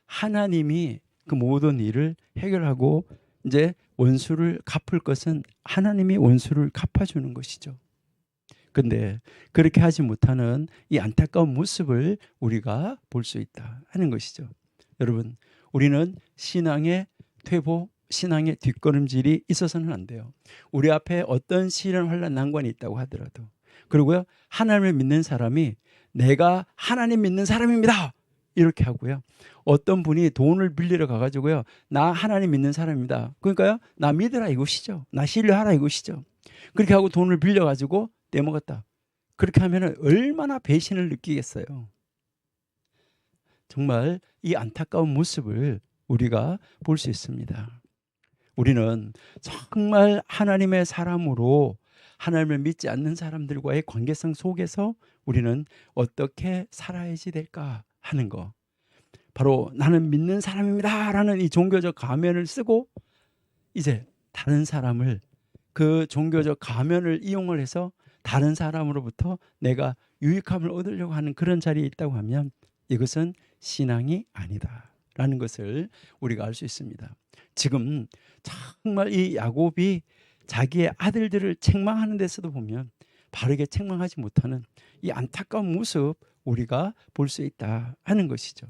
하나님이 그 모든 일을 해결하고 이제 원수를 갚을 것은 하나님이 원수를 갚아주는 것이죠. 근데 그렇게 하지 못하는 이 안타까운 모습을 우리가 볼 수 있다 하는 것이죠. 여러분, 우리는 신앙의 퇴보, 신앙의 뒷걸음질이 있어서는 안 돼요. 우리 앞에 어떤 시련, 환난, 난관이 있다고 하더라도, 그리고요, 하나님을 믿는 사람이 내가 하나님 믿는 사람입니다 이렇게 하고요, 어떤 분이 돈을 빌리러 가가지고요, 나 하나님 믿는 사람입니다, 그러니까요 나 믿으라 이것이죠, 나 신뢰하라 이것이죠. 그렇게 하고 돈을 빌려가지고 떼먹었다. 그렇게 하면 얼마나 배신을 느끼겠어요. 정말 이 안타까운 모습을 우리가 볼 수 있습니다. 우리는 정말 하나님의 사람으로 하나님을 믿지 않는 사람들과의 관계성 속에서 우리는 어떻게 살아야지 될까 하는 거, 바로 나는 믿는 사람입니다 라는 이 종교적 가면을 쓰고 이제 다른 사람을, 그 종교적 가면을 이용을 해서 다른 사람으로부터 내가 유익함을 얻으려고 하는 그런 자리에 있다고 하면 이것은 신앙이 아니다 라는 것을 우리가 알 수 있습니다. 지금 정말 이 야곱이 자기의 아들들을 책망하는 데서도 보면 바르게 책망하지 못하는 이 안타까운 모습 우리가 볼 수 있다 하는 것이죠.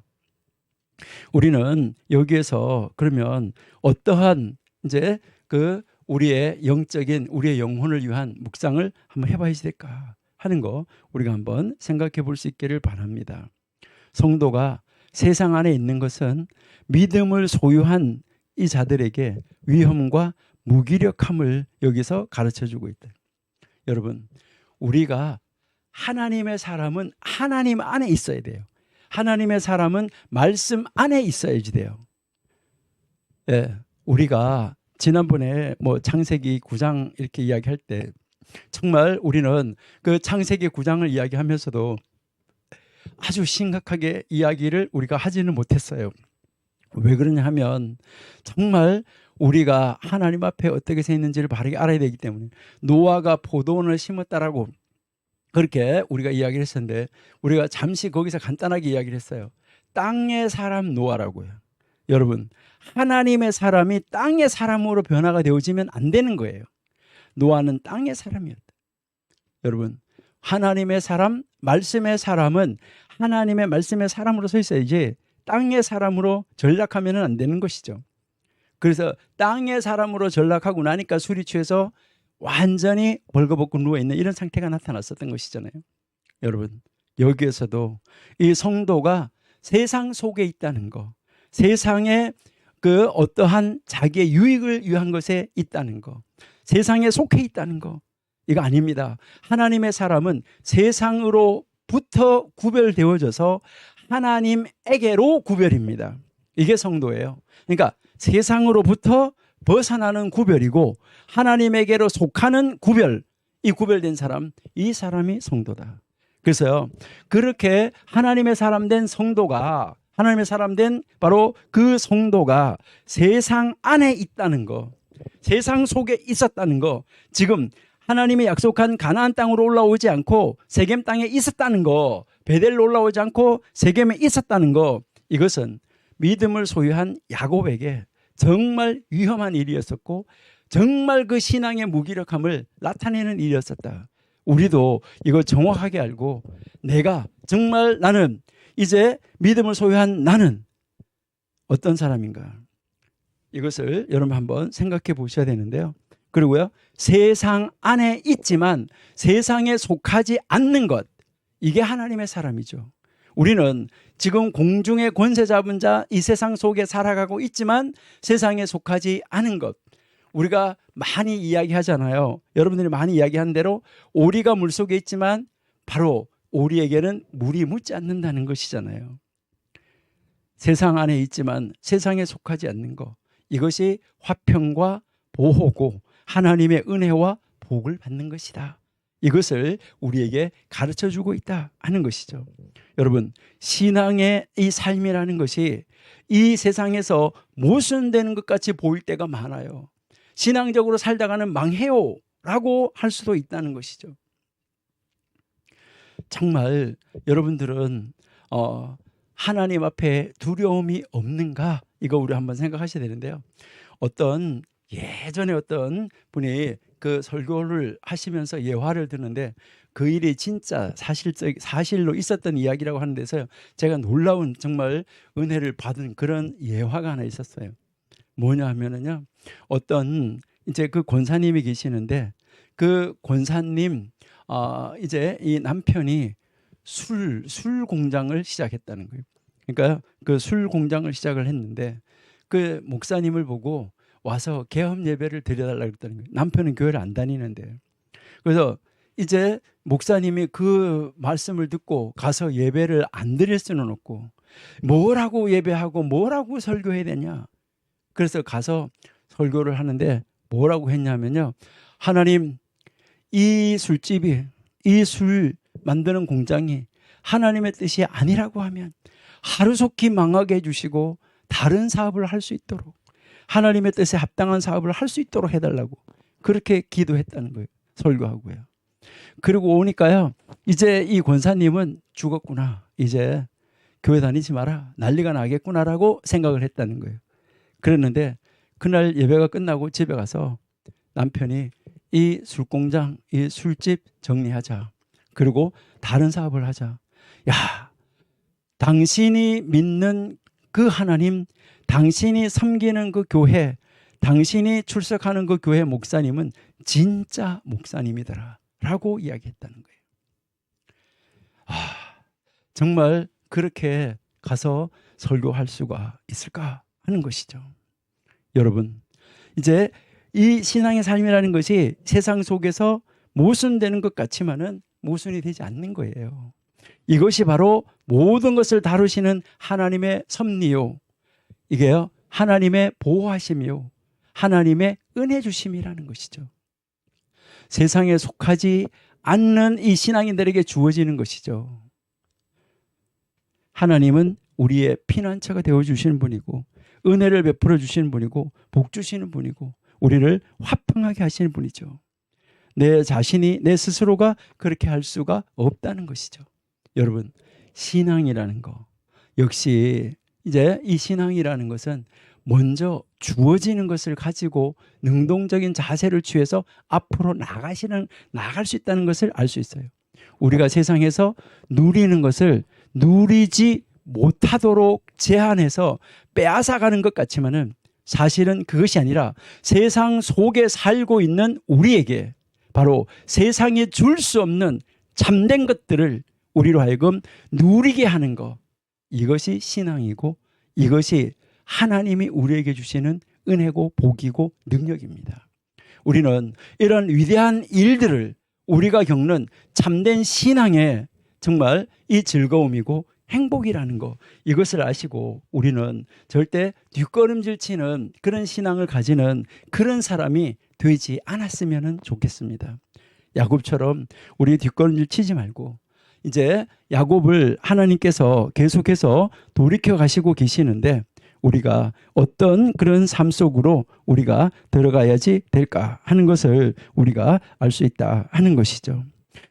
우리는 여기에서 그러면 어떠한 이제 그 우리의 영적인 우리의 영혼을 위한 묵상을 한번 해봐야지 될까 하는 거 우리가 한번 생각해 볼 수 있기를 바랍니다. 성도가 세상 안에 있는 것은 믿음을 소유한 이 자들에게 위험과 무기력함을 여기서 가르쳐주고 있다. 여러분, 우리가 하나님의 사람은 하나님 안에 있어야 돼요. 하나님의 사람은 말씀 안에 있어야지 돼요. 예, 우리가 지난번에 뭐 창세기 9장 이렇게 이야기할 때 정말 우리는 그 창세기 9장을 이야기하면서도 아주 심각하게 이야기를 우리가 하지는 못했어요. 왜 그러냐 하면 정말 우리가 하나님 앞에 어떻게 서 있는지를 바르게 알아야 되기 때문에 노아가 포도원을 심었다라고 그렇게 우리가 이야기를 했었는데 우리가 잠시 거기서 간단하게 이야기를 했어요. 땅의 사람 노아라고요. 여러분, 하나님의 사람이 땅의 사람으로 변화가 되어지면 안 되는 거예요. 노아는 땅의 사람이었다. 여러분, 하나님의 사람, 말씀의 사람은 하나님의 말씀의 사람으로 서 있어야지 땅의 사람으로 전락하면 안 되는 것이죠. 그래서 땅의 사람으로 전락하고 나니까 술이 취해서 완전히 벌거벗고 누워있는 이런 상태가 나타났었던 것이잖아요. 여러분, 여기에서도 이 성도가 세상 속에 있다는 거, 세상에 그 어떠한 자기의 유익을 위한 것에 있다는 거, 세상에 속해 있다는 거, 이거 아닙니다. 하나님의 사람은 세상으로부터 구별되어져서 하나님에게로 구별입니다. 이게 성도예요. 그러니까 세상으로부터 벗어나는 구별이고 하나님에게로 속하는 구별, 이 구별된 사람, 이 사람이 성도다. 그래서요, 그렇게 하나님의 사람 된 성도가, 하나님의 사람 된 바로 그 성도가 세상 안에 있다는 거, 세상 속에 있었다는 거, 지금 하나님이 약속한 가나안 땅으로 올라오지 않고 세겜 땅에 있었다는 거, 베델로 올라오지 않고 세겜에 있었다는 거, 이것은 믿음을 소유한 야곱에게 정말 위험한 일이었었고 정말 그 신앙의 무기력함을 나타내는 일이었었다. 우리도 이거 정확하게 알고 내가 정말 나는 이제 믿음을 소유한 나는 어떤 사람인가, 이것을 여러분 한번 생각해 보셔야 되는데요. 그리고요, 세상 안에 있지만 세상에 속하지 않는 것, 이게 하나님의 사람이죠. 우리는 지금 공중의 권세 잡은 자, 이 세상 속에 살아가고 있지만 세상에 속하지 않은 것, 우리가 많이 이야기하잖아요. 여러분들이 많이 이야기한 대로 오리가 물속에 있지만 바로 오리에게는 물이 묻지 않는다는 것이잖아요. 세상 안에 있지만 세상에 속하지 않는 것, 이것이 화평과 보호고 하나님의 은혜와 복을 받는 것이다. 이것을 우리에게 가르쳐주고 있다 하는 것이죠. 여러분, 신앙의 이 삶이라는 것이 이 세상에서 모순되는 것 같이 보일 때가 많아요. 신앙적으로 살다가는 망해요 라고 할 수도 있다는 것이죠. 정말 여러분들은 하나님 앞에 두려움이 없는가, 이거 우리 한번 생각하셔야 되는데요. 예전에 어떤 분이 그 설교를 하시면서 예화를 듣는데 그 일이 진짜 사실로 있었던 이야기라고 하는 데서 제가 놀라운 정말 은혜를 받은 그런 예화가 하나 있었어요. 뭐냐 하면은요, 어떤 이제 그 권사님이 계시는데 그 권사님 이제 이 남편이 술 공장을 시작했다는 거예요. 그러니까 그 술 공장을 시작을 했는데 그 목사님을 보고 와서 개업 예배를 드려달라고 했다는 거예요. 남편은 교회를 안 다니는데. 그래서 이제 목사님이 그 말씀을 듣고 가서 예배를 안 드릴 수는 없고 뭐라고 예배하고 뭐라고 설교해야 되냐. 그래서 가서 설교를 하는데 뭐라고 했냐면요, 하나님, 이 술집이, 이 술 만드는 공장이 하나님의 뜻이 아니라고 하면 하루속히 망하게 해주시고 다른 사업을 할 수 있도록, 하나님의 뜻에 합당한 사업을 할 수 있도록 해달라고 그렇게 기도했다는 거예요. 설교하고요. 그리고 오니까요, 이제 이 권사님은 죽었구나, 이제 교회 다니지 마라, 난리가 나겠구나라고 생각을 했다는 거예요. 그랬는데 그날 예배가 끝나고 집에 가서 남편이 이 술공장, 이 술집 정리하자, 그리고 다른 사업을 하자. 야, 당신이 믿는 그 하나님, 당신이 섬기는 그 교회, 당신이 출석하는 그 교회 목사님은 진짜 목사님이더라 라고 이야기했다는 거예요. 정말 그렇게 가서 설교할 수가 있을까 하는 것이죠. 여러분, 이제 이 신앙의 삶이라는 것이 세상 속에서 모순되는 것 같지만은 모순이 되지 않는 거예요. 이것이 바로 모든 것을 다루시는 하나님의 섭리요, 이게요 하나님의 보호하심이요, 하나님의 은혜 주심이라는 것이죠. 세상에 속하지 않는 이 신앙인들에게 주어지는 것이죠. 하나님은 우리의 피난처가 되어주시는 분이고, 은혜를 베풀어 주시는 분이고, 복 주시는 분이고, 우리를 화평하게 하시는 분이죠. 내 자신이, 내 스스로가 그렇게 할 수가 없다는 것이죠. 여러분, 신앙이라는 거, 역시 이제 이 신앙이라는 것은 먼저 주어지는 것을 가지고 능동적인 자세를 취해서 앞으로 나갈 수 있다는 것을 알 수 있어요. 우리가 세상에서 누리는 것을 누리지 못하도록 제한해서 빼앗아가는 것 같지만은 사실은 그것이 아니라 세상 속에 살고 있는 우리에게 바로 세상에 줄 수 없는 참된 것들을 우리로 하여금 누리게 하는 것, 이것이 신앙이고 이것이 하나님이 우리에게 주시는 은혜고 복이고 능력입니다. 우리는 이런 위대한 일들을 우리가 겪는 참된 신앙의 정말 이 즐거움이고 행복이라는 것, 이것을 아시고 우리는 절대 뒷걸음질 치는 그런 신앙을 가지는 그런 사람이 되지 않았으면 좋겠습니다. 야곱처럼 우리 뒷걸음질 치지 말고 이제 야곱을 하나님께서 계속해서 돌이켜 가시고 계시는데 우리가 어떤 그런 삶 속으로 우리가 들어가야지 될까 하는 것을 우리가 알 수 있다 하는 것이죠.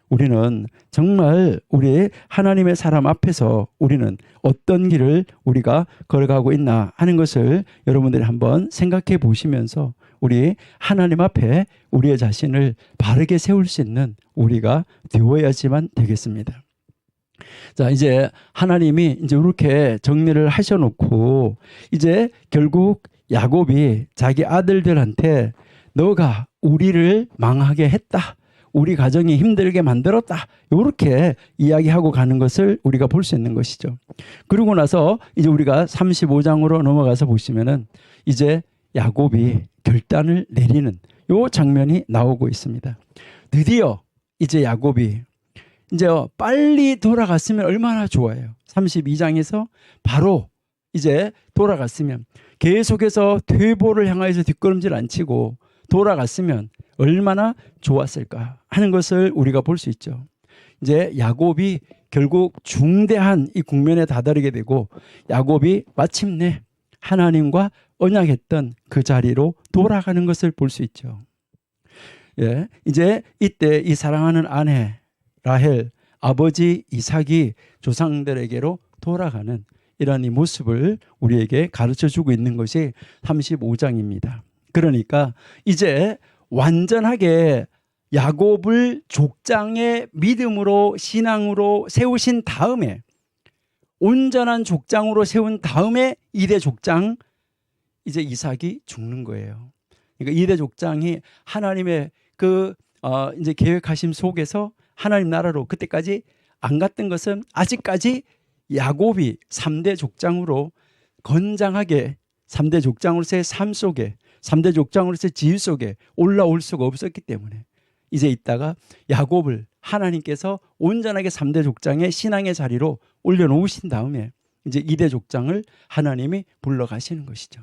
우리는 정말 우리 하나님의 사람 앞에서 우리는 어떤 길을 우리가 걸어가고 있나 하는 것을 여러분들이 한번 생각해 보시면서 우리 하나님 앞에 우리의 자신을 바르게 세울 수 있는 우리가 되어야지만 되겠습니다. 자, 이제 하나님이 이제 이렇게 정리를 하셔놓고 이제 결국 야곱이 자기 아들들한테 너가 우리를 망하게 했다, 우리 가정이 힘들게 만들었다, 이렇게 이야기하고 가는 것을 우리가 볼 수 있는 것이죠. 그러고 나서 이제 우리가 35장으로 넘어가서 보시면은 이제 야곱이 결단을 내리는 요 장면이 나오고 있습니다. 드디어 이제 야곱이 이제 빨리 돌아갔으면 얼마나 좋아요. 32장에서 바로 이제 돌아갔으면, 계속해서 퇴보를 향하여서 뒷걸음질 안 치고 돌아갔으면 얼마나 좋았을까 하는 것을 우리가 볼 수 있죠. 이제 야곱이 결국 중대한 이 국면에 다다르게 되고 야곱이 마침내 하나님과 언약했던 그 자리로 돌아가는 것을 볼 수 있죠. 예, 이제 이때 이 사랑하는 아내 라헬, 아버지 이삭이 조상들에게로 돌아가는 이런 이 모습을 우리에게 가르쳐 주고 있는 것이 35장입니다. 그러니까 이제 완전하게 야곱을 족장의 믿음으로 신앙으로 세우신 다음에, 온전한 족장으로 세운 다음에 2대 족장 이제 이삭이 죽는 거예요. 그러니까 2대 족장이 하나님의 그 이제 계획하심 속에서 하나님 나라로 그때까지 안 갔던 것은 아직까지 야곱이 3대 족장으로 건장하게 3대 족장으로서의 삶 속에, 3대 족장으로서의 지위 속에 올라올 수가 없었기 때문에 이제 있다가 야곱을 하나님께서 온전하게 3대 족장의 신앙의 자리로 올려놓으신 다음에 이제 2대 족장을 하나님이 불러가시는 것이죠.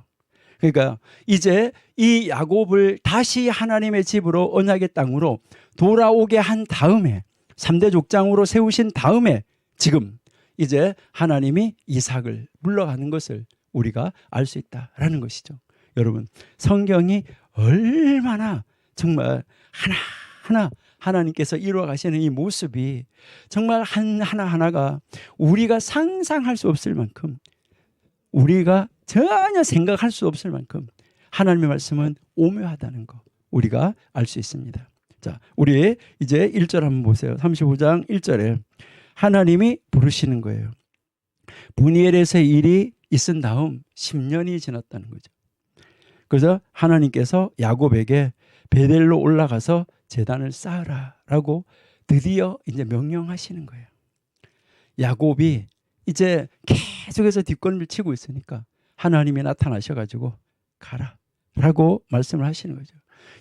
그러니까 이제 이 야곱을 다시 하나님의 집으로, 언약의 땅으로 돌아오게 한 다음에 3대 족장으로 세우신 다음에 지금 이제 하나님이 이삭을 물러가는 것을 우리가 알 수 있다라는 것이죠. 여러분, 성경이 얼마나 정말 하나하나 하나님께서 이루어 가시는 이 모습이 정말 하나하나가 우리가 상상할 수 없을 만큼, 우리가 전혀 생각할 수 없을 만큼 하나님의 말씀은 오묘하다는 거 우리가 알 수 있습니다. 자, 우리 이제 1절 한번 보세요. 35장 1절에 하나님이 부르시는 거예요. 브니엘에서의 일이 있은 다음 10년이 지났다는 거죠. 그래서 하나님께서 야곱에게 베델로 올라가서 제단을 쌓으라라고 드디어 이제 명령하시는 거예요. 야곱이 이제 계속해서 뒷걸음질 치고 있으니까 하나님이 나타나셔가지고 가라라고 말씀을 하시는 거죠.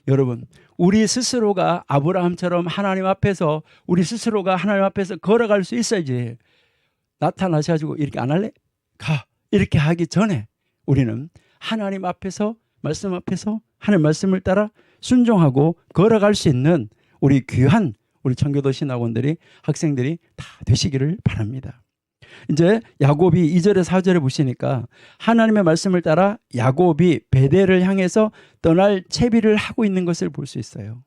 여러분, 우리 스스로가 아브라함처럼 하나님 앞에서 우리 스스로가 하나님 앞에서 걸어갈 수 있어야지. 나타나셔가지고 이렇게 안 할래? 가. 이렇게 하기 전에 우리는 하나님 앞에서 말씀 앞에서 하나님 말씀을 따라 순종하고 걸어갈 수 있는 우리 귀한 우리 청교도 신학원들이 학생들이 다 되시기를 바랍니다. 이제 야곱이 2절에 4절에 보시니까 하나님의 말씀을 따라 야곱이 베델을 향해서 떠날 채비를 하고 있는 것을 볼 수 있어요.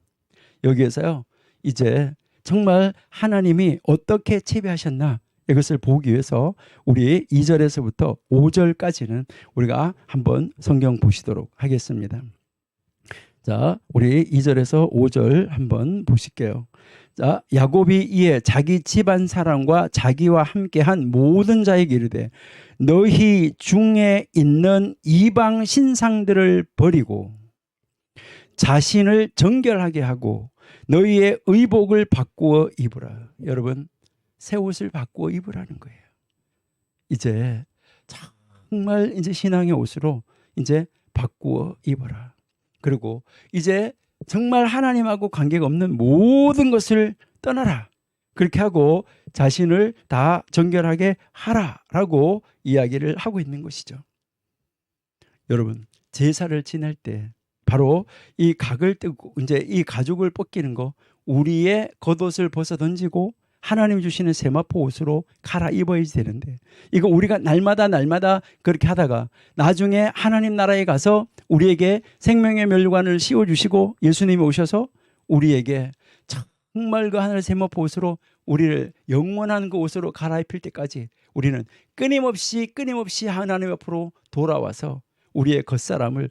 여기에서요, 이제 정말 하나님이 어떻게 채비하셨나 이것을 보기 위해서 우리 2절에서부터 5절까지는 우리가 한번 성경 보시도록 하겠습니다. 자, 우리 2절에서 5절 한번 보실게요. 자, 야곱이 이에 자기 집안 사람과 자기와 함께한 모든 자에게 이르되 너희 중에 있는 이방 신상들을 버리고 자신을 정결하게 하고 너희의 의복을 바꾸어 입으라. 여러분, 새 옷을 바꾸어 입으라는 거예요. 이제 정말 이제 신앙의 옷으로 이제 바꾸어 입어라. 그리고 이제 정말 하나님하고 관계가 없는 모든 것을 떠나라. 그렇게 하고 자신을 다 정결하게 하라라고 이야기를 하고 있는 것이죠. 여러분, 제사를 지낼 때 바로 이 각을 뜨고 이제 이 가죽을 벗기는 거, 우리의 겉옷을 벗어 던지고 하나님 주시는 세마포 옷으로 갈아입어야지 되는데, 이거 우리가 날마다 그렇게 하다가 나중에 하나님 나라에 가서 우리에게 생명의 멸관을 씌워주시고 예수님이 오셔서 우리에게 정말 그 하늘의 세마포 옷으로 우리를 영원한 그 옷으로 갈아입힐 때까지 우리는 끊임없이 하나님 앞으로 돌아와서 우리의 겉사람을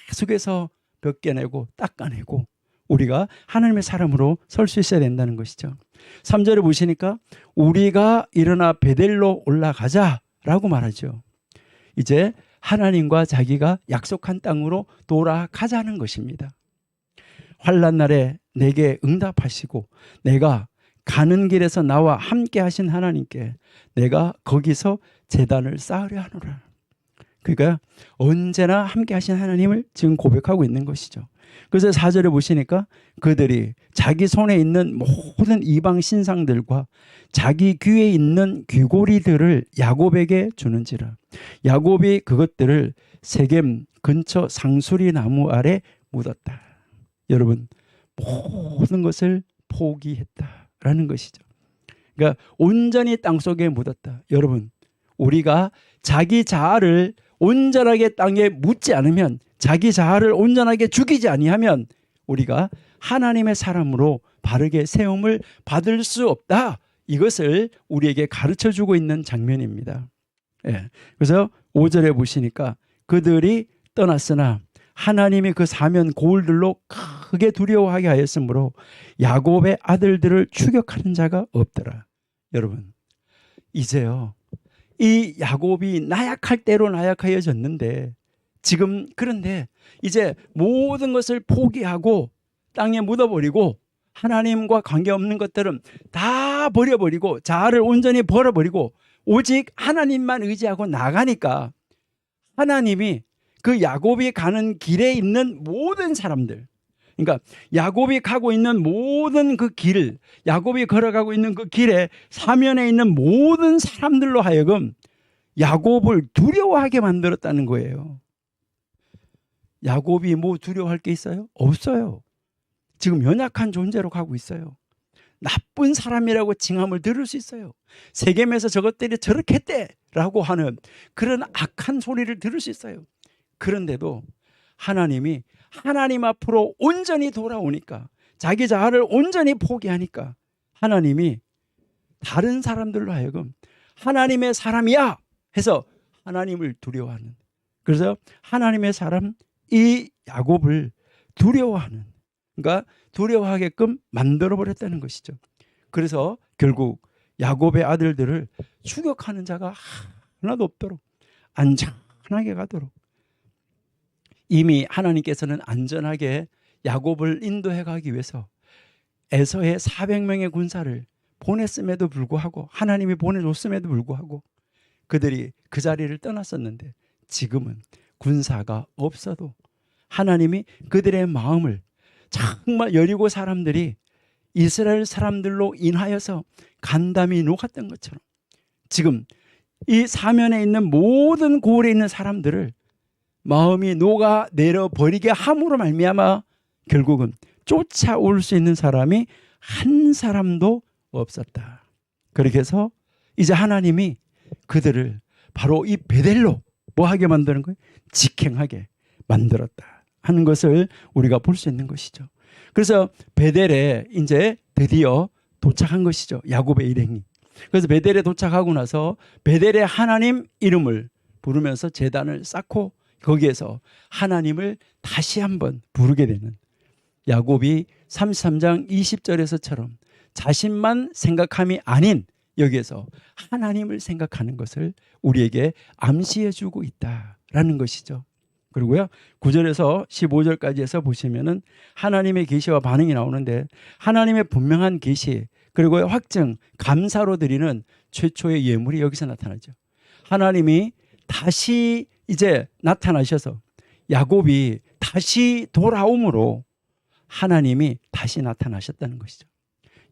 계속해서 벗겨내고 닦아내고 우리가 하나님의 사람으로 설 수 있어야 된다는 것이죠. 3절을 보시니까 우리가 일어나 베델로 올라가자라고 말하죠. 이제 하나님과 자기가 약속한 땅으로 돌아가자는 것입니다. 환난 날에 내게 응답하시고 내가 가는 길에서 나와 함께 하신 하나님께 내가 거기서 제단을 쌓으려 하노라. 그러니까 언제나 함께 하신 하나님을 지금 고백하고 있는 것이죠. 그래서 4절에 보시니까 그들이 자기 손에 있는 모든 이방 신상들과 자기 귀에 있는 귀고리들을 야곱에게 주는지라. 야곱이 그것들을 세겜 근처 상수리 나무 아래 묻었다. 여러분, 모든 것을 포기했다라는 것이죠. 그러니까 온전히 땅속에 묻었다. 여러분, 우리가 자기 자아를 온전하게 땅에 묻지 않으면, 자기 자아를 온전하게 죽이지 아니하면 우리가 하나님의 사람으로 바르게 세움을 받을 수 없다. 이것을 우리에게 가르쳐주고 있는 장면입니다. 예. 그래서 5절에 보시니까 그들이 떠났으나 하나님이 그 사면 고울들로 크게 두려워하게 하였으므로 야곱의 아들들을 추격하는 자가 없더라. 여러분, 이제요, 이 야곱이 나약할 대로 나약하여졌는데 지금 그런데 이제 모든 것을 포기하고 땅에 묻어버리고 하나님과 관계없는 것들은 다 버려버리고 자아를 온전히 버려버리고 오직 하나님만 의지하고 나가니까 하나님이 그 야곱이 가는 길에 있는 모든 사람들, 그러니까 야곱이 가고 있는 모든 그 길, 야곱이 걸어가고 있는 그 길에 사면에 있는 모든 사람들로 하여금 야곱을 두려워하게 만들었다는 거예요. 야곱이 뭐 두려워할 게 있어요? 없어요. 지금 연약한 존재로 가고 있어요. 나쁜 사람이라고 칭함을 들을 수 있어요. 세겜에서 저것들이 저렇게 했대라고 하는 그런 악한 소리를 들을 수 있어요. 그런데도 하나님이 하나님 앞으로 온전히 돌아오니까, 자기 자아를 온전히 포기하니까 하나님이 다른 사람들로 하여금 하나님의 사람이야 해서 하나님을 두려워하는, 그래서 하나님의 사람 이 야곱을 두려워하는, 그러니까 두려워하게끔 만들어버렸다는 것이죠. 그래서 결국 야곱의 아들들을 추격하는 자가 하나도 없도록 안전하게 가도록 이미 하나님께서는 안전하게 야곱을 인도해 가기 위해서 에서의 400명의 군사를 보냈음에도 불구하고, 하나님이 보내줬음에도 불구하고 그들이 그 자리를 떠났었는데, 지금은 군사가 없어도 하나님이 그들의 마음을, 정말 여리고 사람들이 이스라엘 사람들로 인하여서 간담이 녹았던 것처럼 지금 이 사면에 있는 모든 고을에 있는 사람들을 마음이 녹아 내려버리게 함으로 말미암아 결국은 쫓아올 수 있는 사람이 한 사람도 없었다. 그렇게 해서 이제 하나님이 그들을 바로 이 베델로 뭐하게 만드는 거예요? 직행하게 만들었다 하는 것을 우리가 볼 수 있는 것이죠. 그래서 베델에 이제 드디어 도착한 것이죠. 야곱의 일행이. 그래서 베델에 도착하고 나서 베델의 하나님 이름을 부르면서 제단을 쌓고 거기에서 하나님을 다시 한번 부르게 되는, 야곱이 33장 20절에서처럼 자신만 생각함이 아닌 여기에서 하나님을 생각하는 것을 우리에게 암시해 주고 있다라는 것이죠. 그리고요 9절에서 15절까지 해서 보시면은 하나님의 계시와 반응이 나오는데, 하나님의 분명한 계시 그리고 확증, 감사로 드리는 최초의 예물이 여기서 나타나죠. 하나님이 다시 이제 나타나셔서 야곱이 다시 돌아옴으로 하나님이 다시 나타나셨다는 것이죠.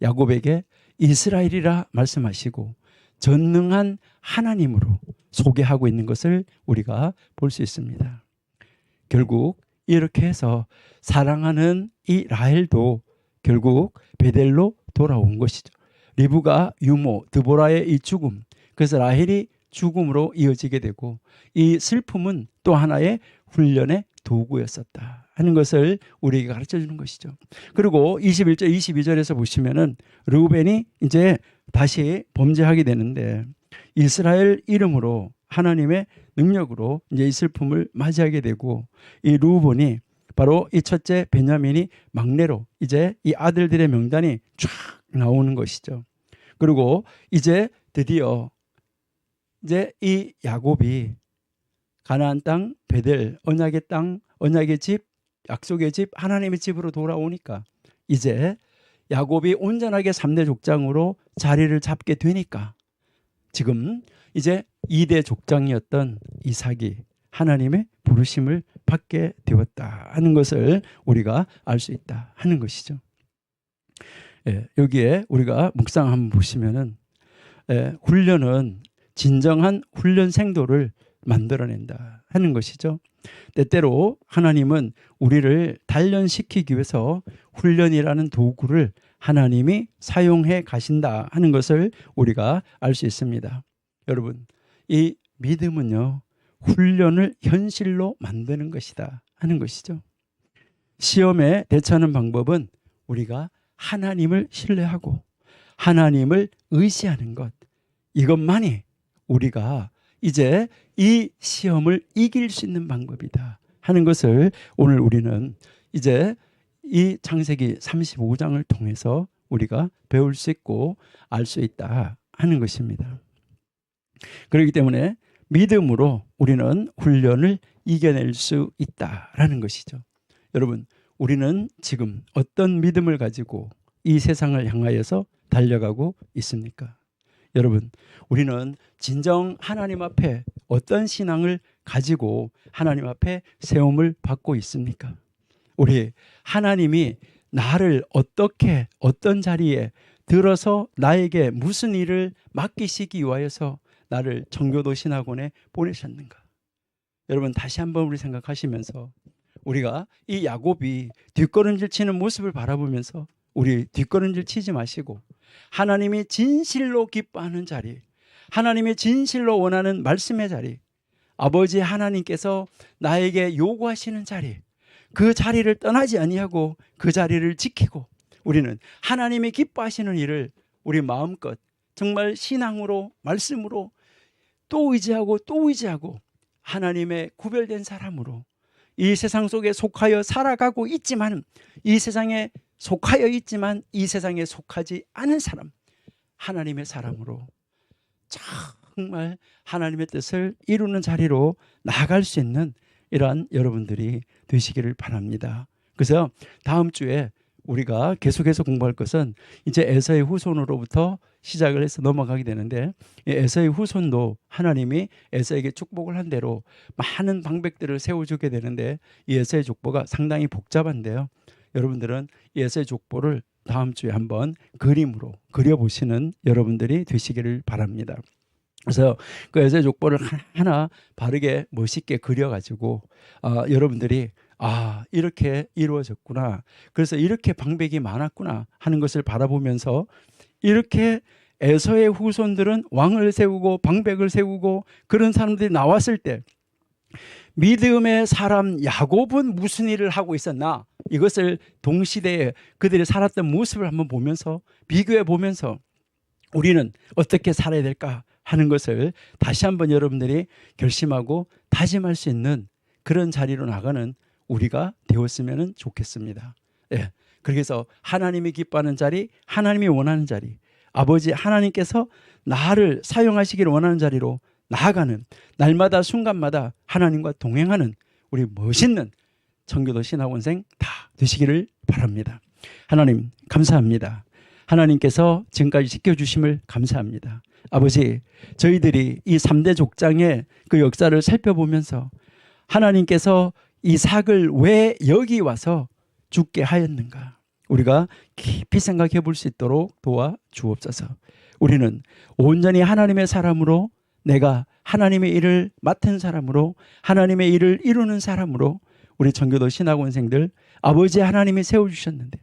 야곱에게 이스라엘이라 말씀하시고 전능한 하나님으로 소개하고 있는 것을 우리가 볼 수 있습니다. 결국 이렇게 해서 사랑하는 이 라헬도 결국 베델로 돌아온 것이죠. 리브가 유모, 드보라의 이 죽음, 그래서 라헬이 죽음으로 이어지게 되고, 이 슬픔은 또 하나의 훈련의 도구였었다 하는 것을 우리에게 가르쳐 주는 것이죠. 그리고 21절, 22절에서 보시면은 르우벤이 이제 다시 범죄하게 되는데, 이스라엘 이름으로 하나님의 능력으로 이제 이 슬픔을 맞이하게 되고, 이 르우벤이 바로 이 첫째 베냐민이 막내로 이제 이 아들들의 명단이 쫙 나오는 것이죠. 그리고 이제 드디어 이제 이 야곱이 가나안 땅 베델, 언약의 땅, 언약의 집, 약속의 집, 하나님의 집으로 돌아오니까 이제 야곱이 온전하게 3대 족장으로 자리를 잡게 되니까 지금 이제 2대 족장이었던 이삭이 하나님의 부르심을 받게 되었다 하는 것을 우리가 알 수 있다 하는 것이죠. 여기에 우리가 묵상 한번 보시면은 훈련은 진정한 훈련생도를 만들어낸다 하는 것이죠. 때때로 하나님은 우리를 단련시키기 위해서 훈련이라는 도구를 하나님이 사용해 가신다 하는 것을 우리가 알 수 있습니다. 여러분, 이 믿음은요, 훈련을 현실로 만드는 것이다 하는 것이죠. 시험에 대처하는 방법은 우리가 하나님을 신뢰하고 하나님을 의지하는 것, 이것만이 우리가 이제 이 시험을 이길 수 있는 방법이다 하는 것을 오늘 우리는 이제 이 창세기 35장을 통해서 우리가 배울 수 있고 알 수 있다 하는 것입니다. 그렇기 때문에 믿음으로 우리는 훈련을 이겨낼 수 있다라는 것이죠. 여러분, 우리는 지금 어떤 믿음을 가지고 이 세상을 향하여서 달려가고 있습니까? 여러분, 우리는 진정 하나님 앞에 어떤 신앙을 가지고 하나님 앞에 세움을 받고 있습니까? 우리 하나님이 나를 어떻게 어떤 자리에 들어서 나에게 무슨 일을 맡기시기 위하여서 나를 청교도 신학원에 보내셨는가? 여러분, 다시 한번 우리 생각하시면서 우리가 이 야곱이 뒷걸음질 치는 모습을 바라보면서 우리 뒷걸음질 치지 마시고 하나님이 진실로 기뻐하는 자리, 하나님이 진실로 원하는 말씀의 자리, 아버지 하나님께서 나에게 요구하시는 자리, 그 자리를 떠나지 아니하고 그 자리를 지키고 우리는 하나님이 기뻐하시는 일을 우리 마음껏 정말 신앙으로 말씀으로 또 의지하고 하나님의 구별된 사람으로 이 세상 속에 속하여 살아가고 있지만 이 세상에 속하여 있지만 이 세상에 속하지 않은 사람, 하나님의 사람으로 정말 하나님의 뜻을 이루는 자리로 나아갈 수 있는 이러한 여러분들이 되시기를 바랍니다. 그래서 다음 주에 우리가 계속해서 공부할 것은 이제 에서의 후손으로부터 시작을 해서 넘어가게 되는데, 이 에서의 후손도 하나님이 에서에게 축복을 한 대로 많은 방백들을 세워주게 되는데, 이 에서의 족보가 상당히 복잡한데요. 여러분들은 이 에서의 족보를 다음 주에 한번 그림으로 그려보시는 여러분들이 되시기를 바랍니다. 그래서 그 에서의 족보를 하나 바르게 멋있게 그려가지고 여러분들이 이렇게 이루어졌구나, 그래서 이렇게 방백이 많았구나 하는 것을 바라보면서, 이렇게 에서의 후손들은 왕을 세우고 방백을 세우고 그런 사람들이 나왔을 때 믿음의 사람 야곱은 무슨 일을 하고 있었나, 이것을 동시대에 그들이 살았던 모습을 한번 보면서 비교해 보면서 우리는 어떻게 살아야 될까 하는 것을 다시 한번 여러분들이 결심하고 다짐할 수 있는 그런 자리로 나가는 우리가 되었으면 좋겠습니다. 예. 그래서 하나님이 기뻐하는 자리, 하나님이 원하는 자리, 아버지 하나님께서 나를 사용하시기를 원하는 자리로 나아가는, 날마다 순간마다 하나님과 동행하는 우리 멋있는 청교도 신학원생 다 되시기를 바랍니다. 하나님 감사합니다. 하나님께서 지금까지 지켜주심을 감사합니다. 아버지, 저희들이 이 3대 족장의 그 역사를 살펴보면서 하나님께서 이삭을 왜 여기 와서 죽게 하였는가, 우리가 깊이 생각해 볼 수 있도록 도와 주옵소서. 우리는 온전히 하나님의 사람으로, 내가 하나님의 일을 맡은 사람으로, 하나님의 일을 이루는 사람으로 우리 청교도 신학원생들 아버지 하나님이 세워주셨는데,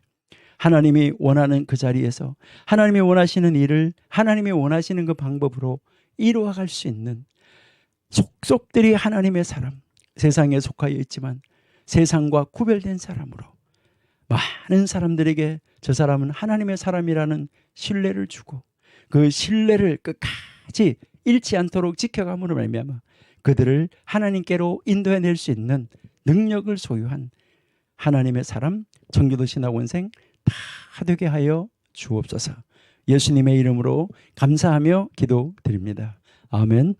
하나님이 원하는 그 자리에서 하나님이 원하시는 일을 하나님이 원하시는 그 방법으로 이루어갈 수 있는 속속들이 하나님의 사람, 세상에 속하여 있지만 세상과 구별된 사람으로 많은 사람들에게 저 사람은 하나님의 사람이라는 신뢰를 주고, 그 신뢰를 끝까지 잃지 않도록 지켜감으로 말미암아 그들을 하나님께로 인도해낼 수 있는 능력을 소유한 하나님의 사람 청교도 신학원생 다 되게 하여 주옵소서. 예수님의 이름으로 감사하며 기도드립니다. 아멘.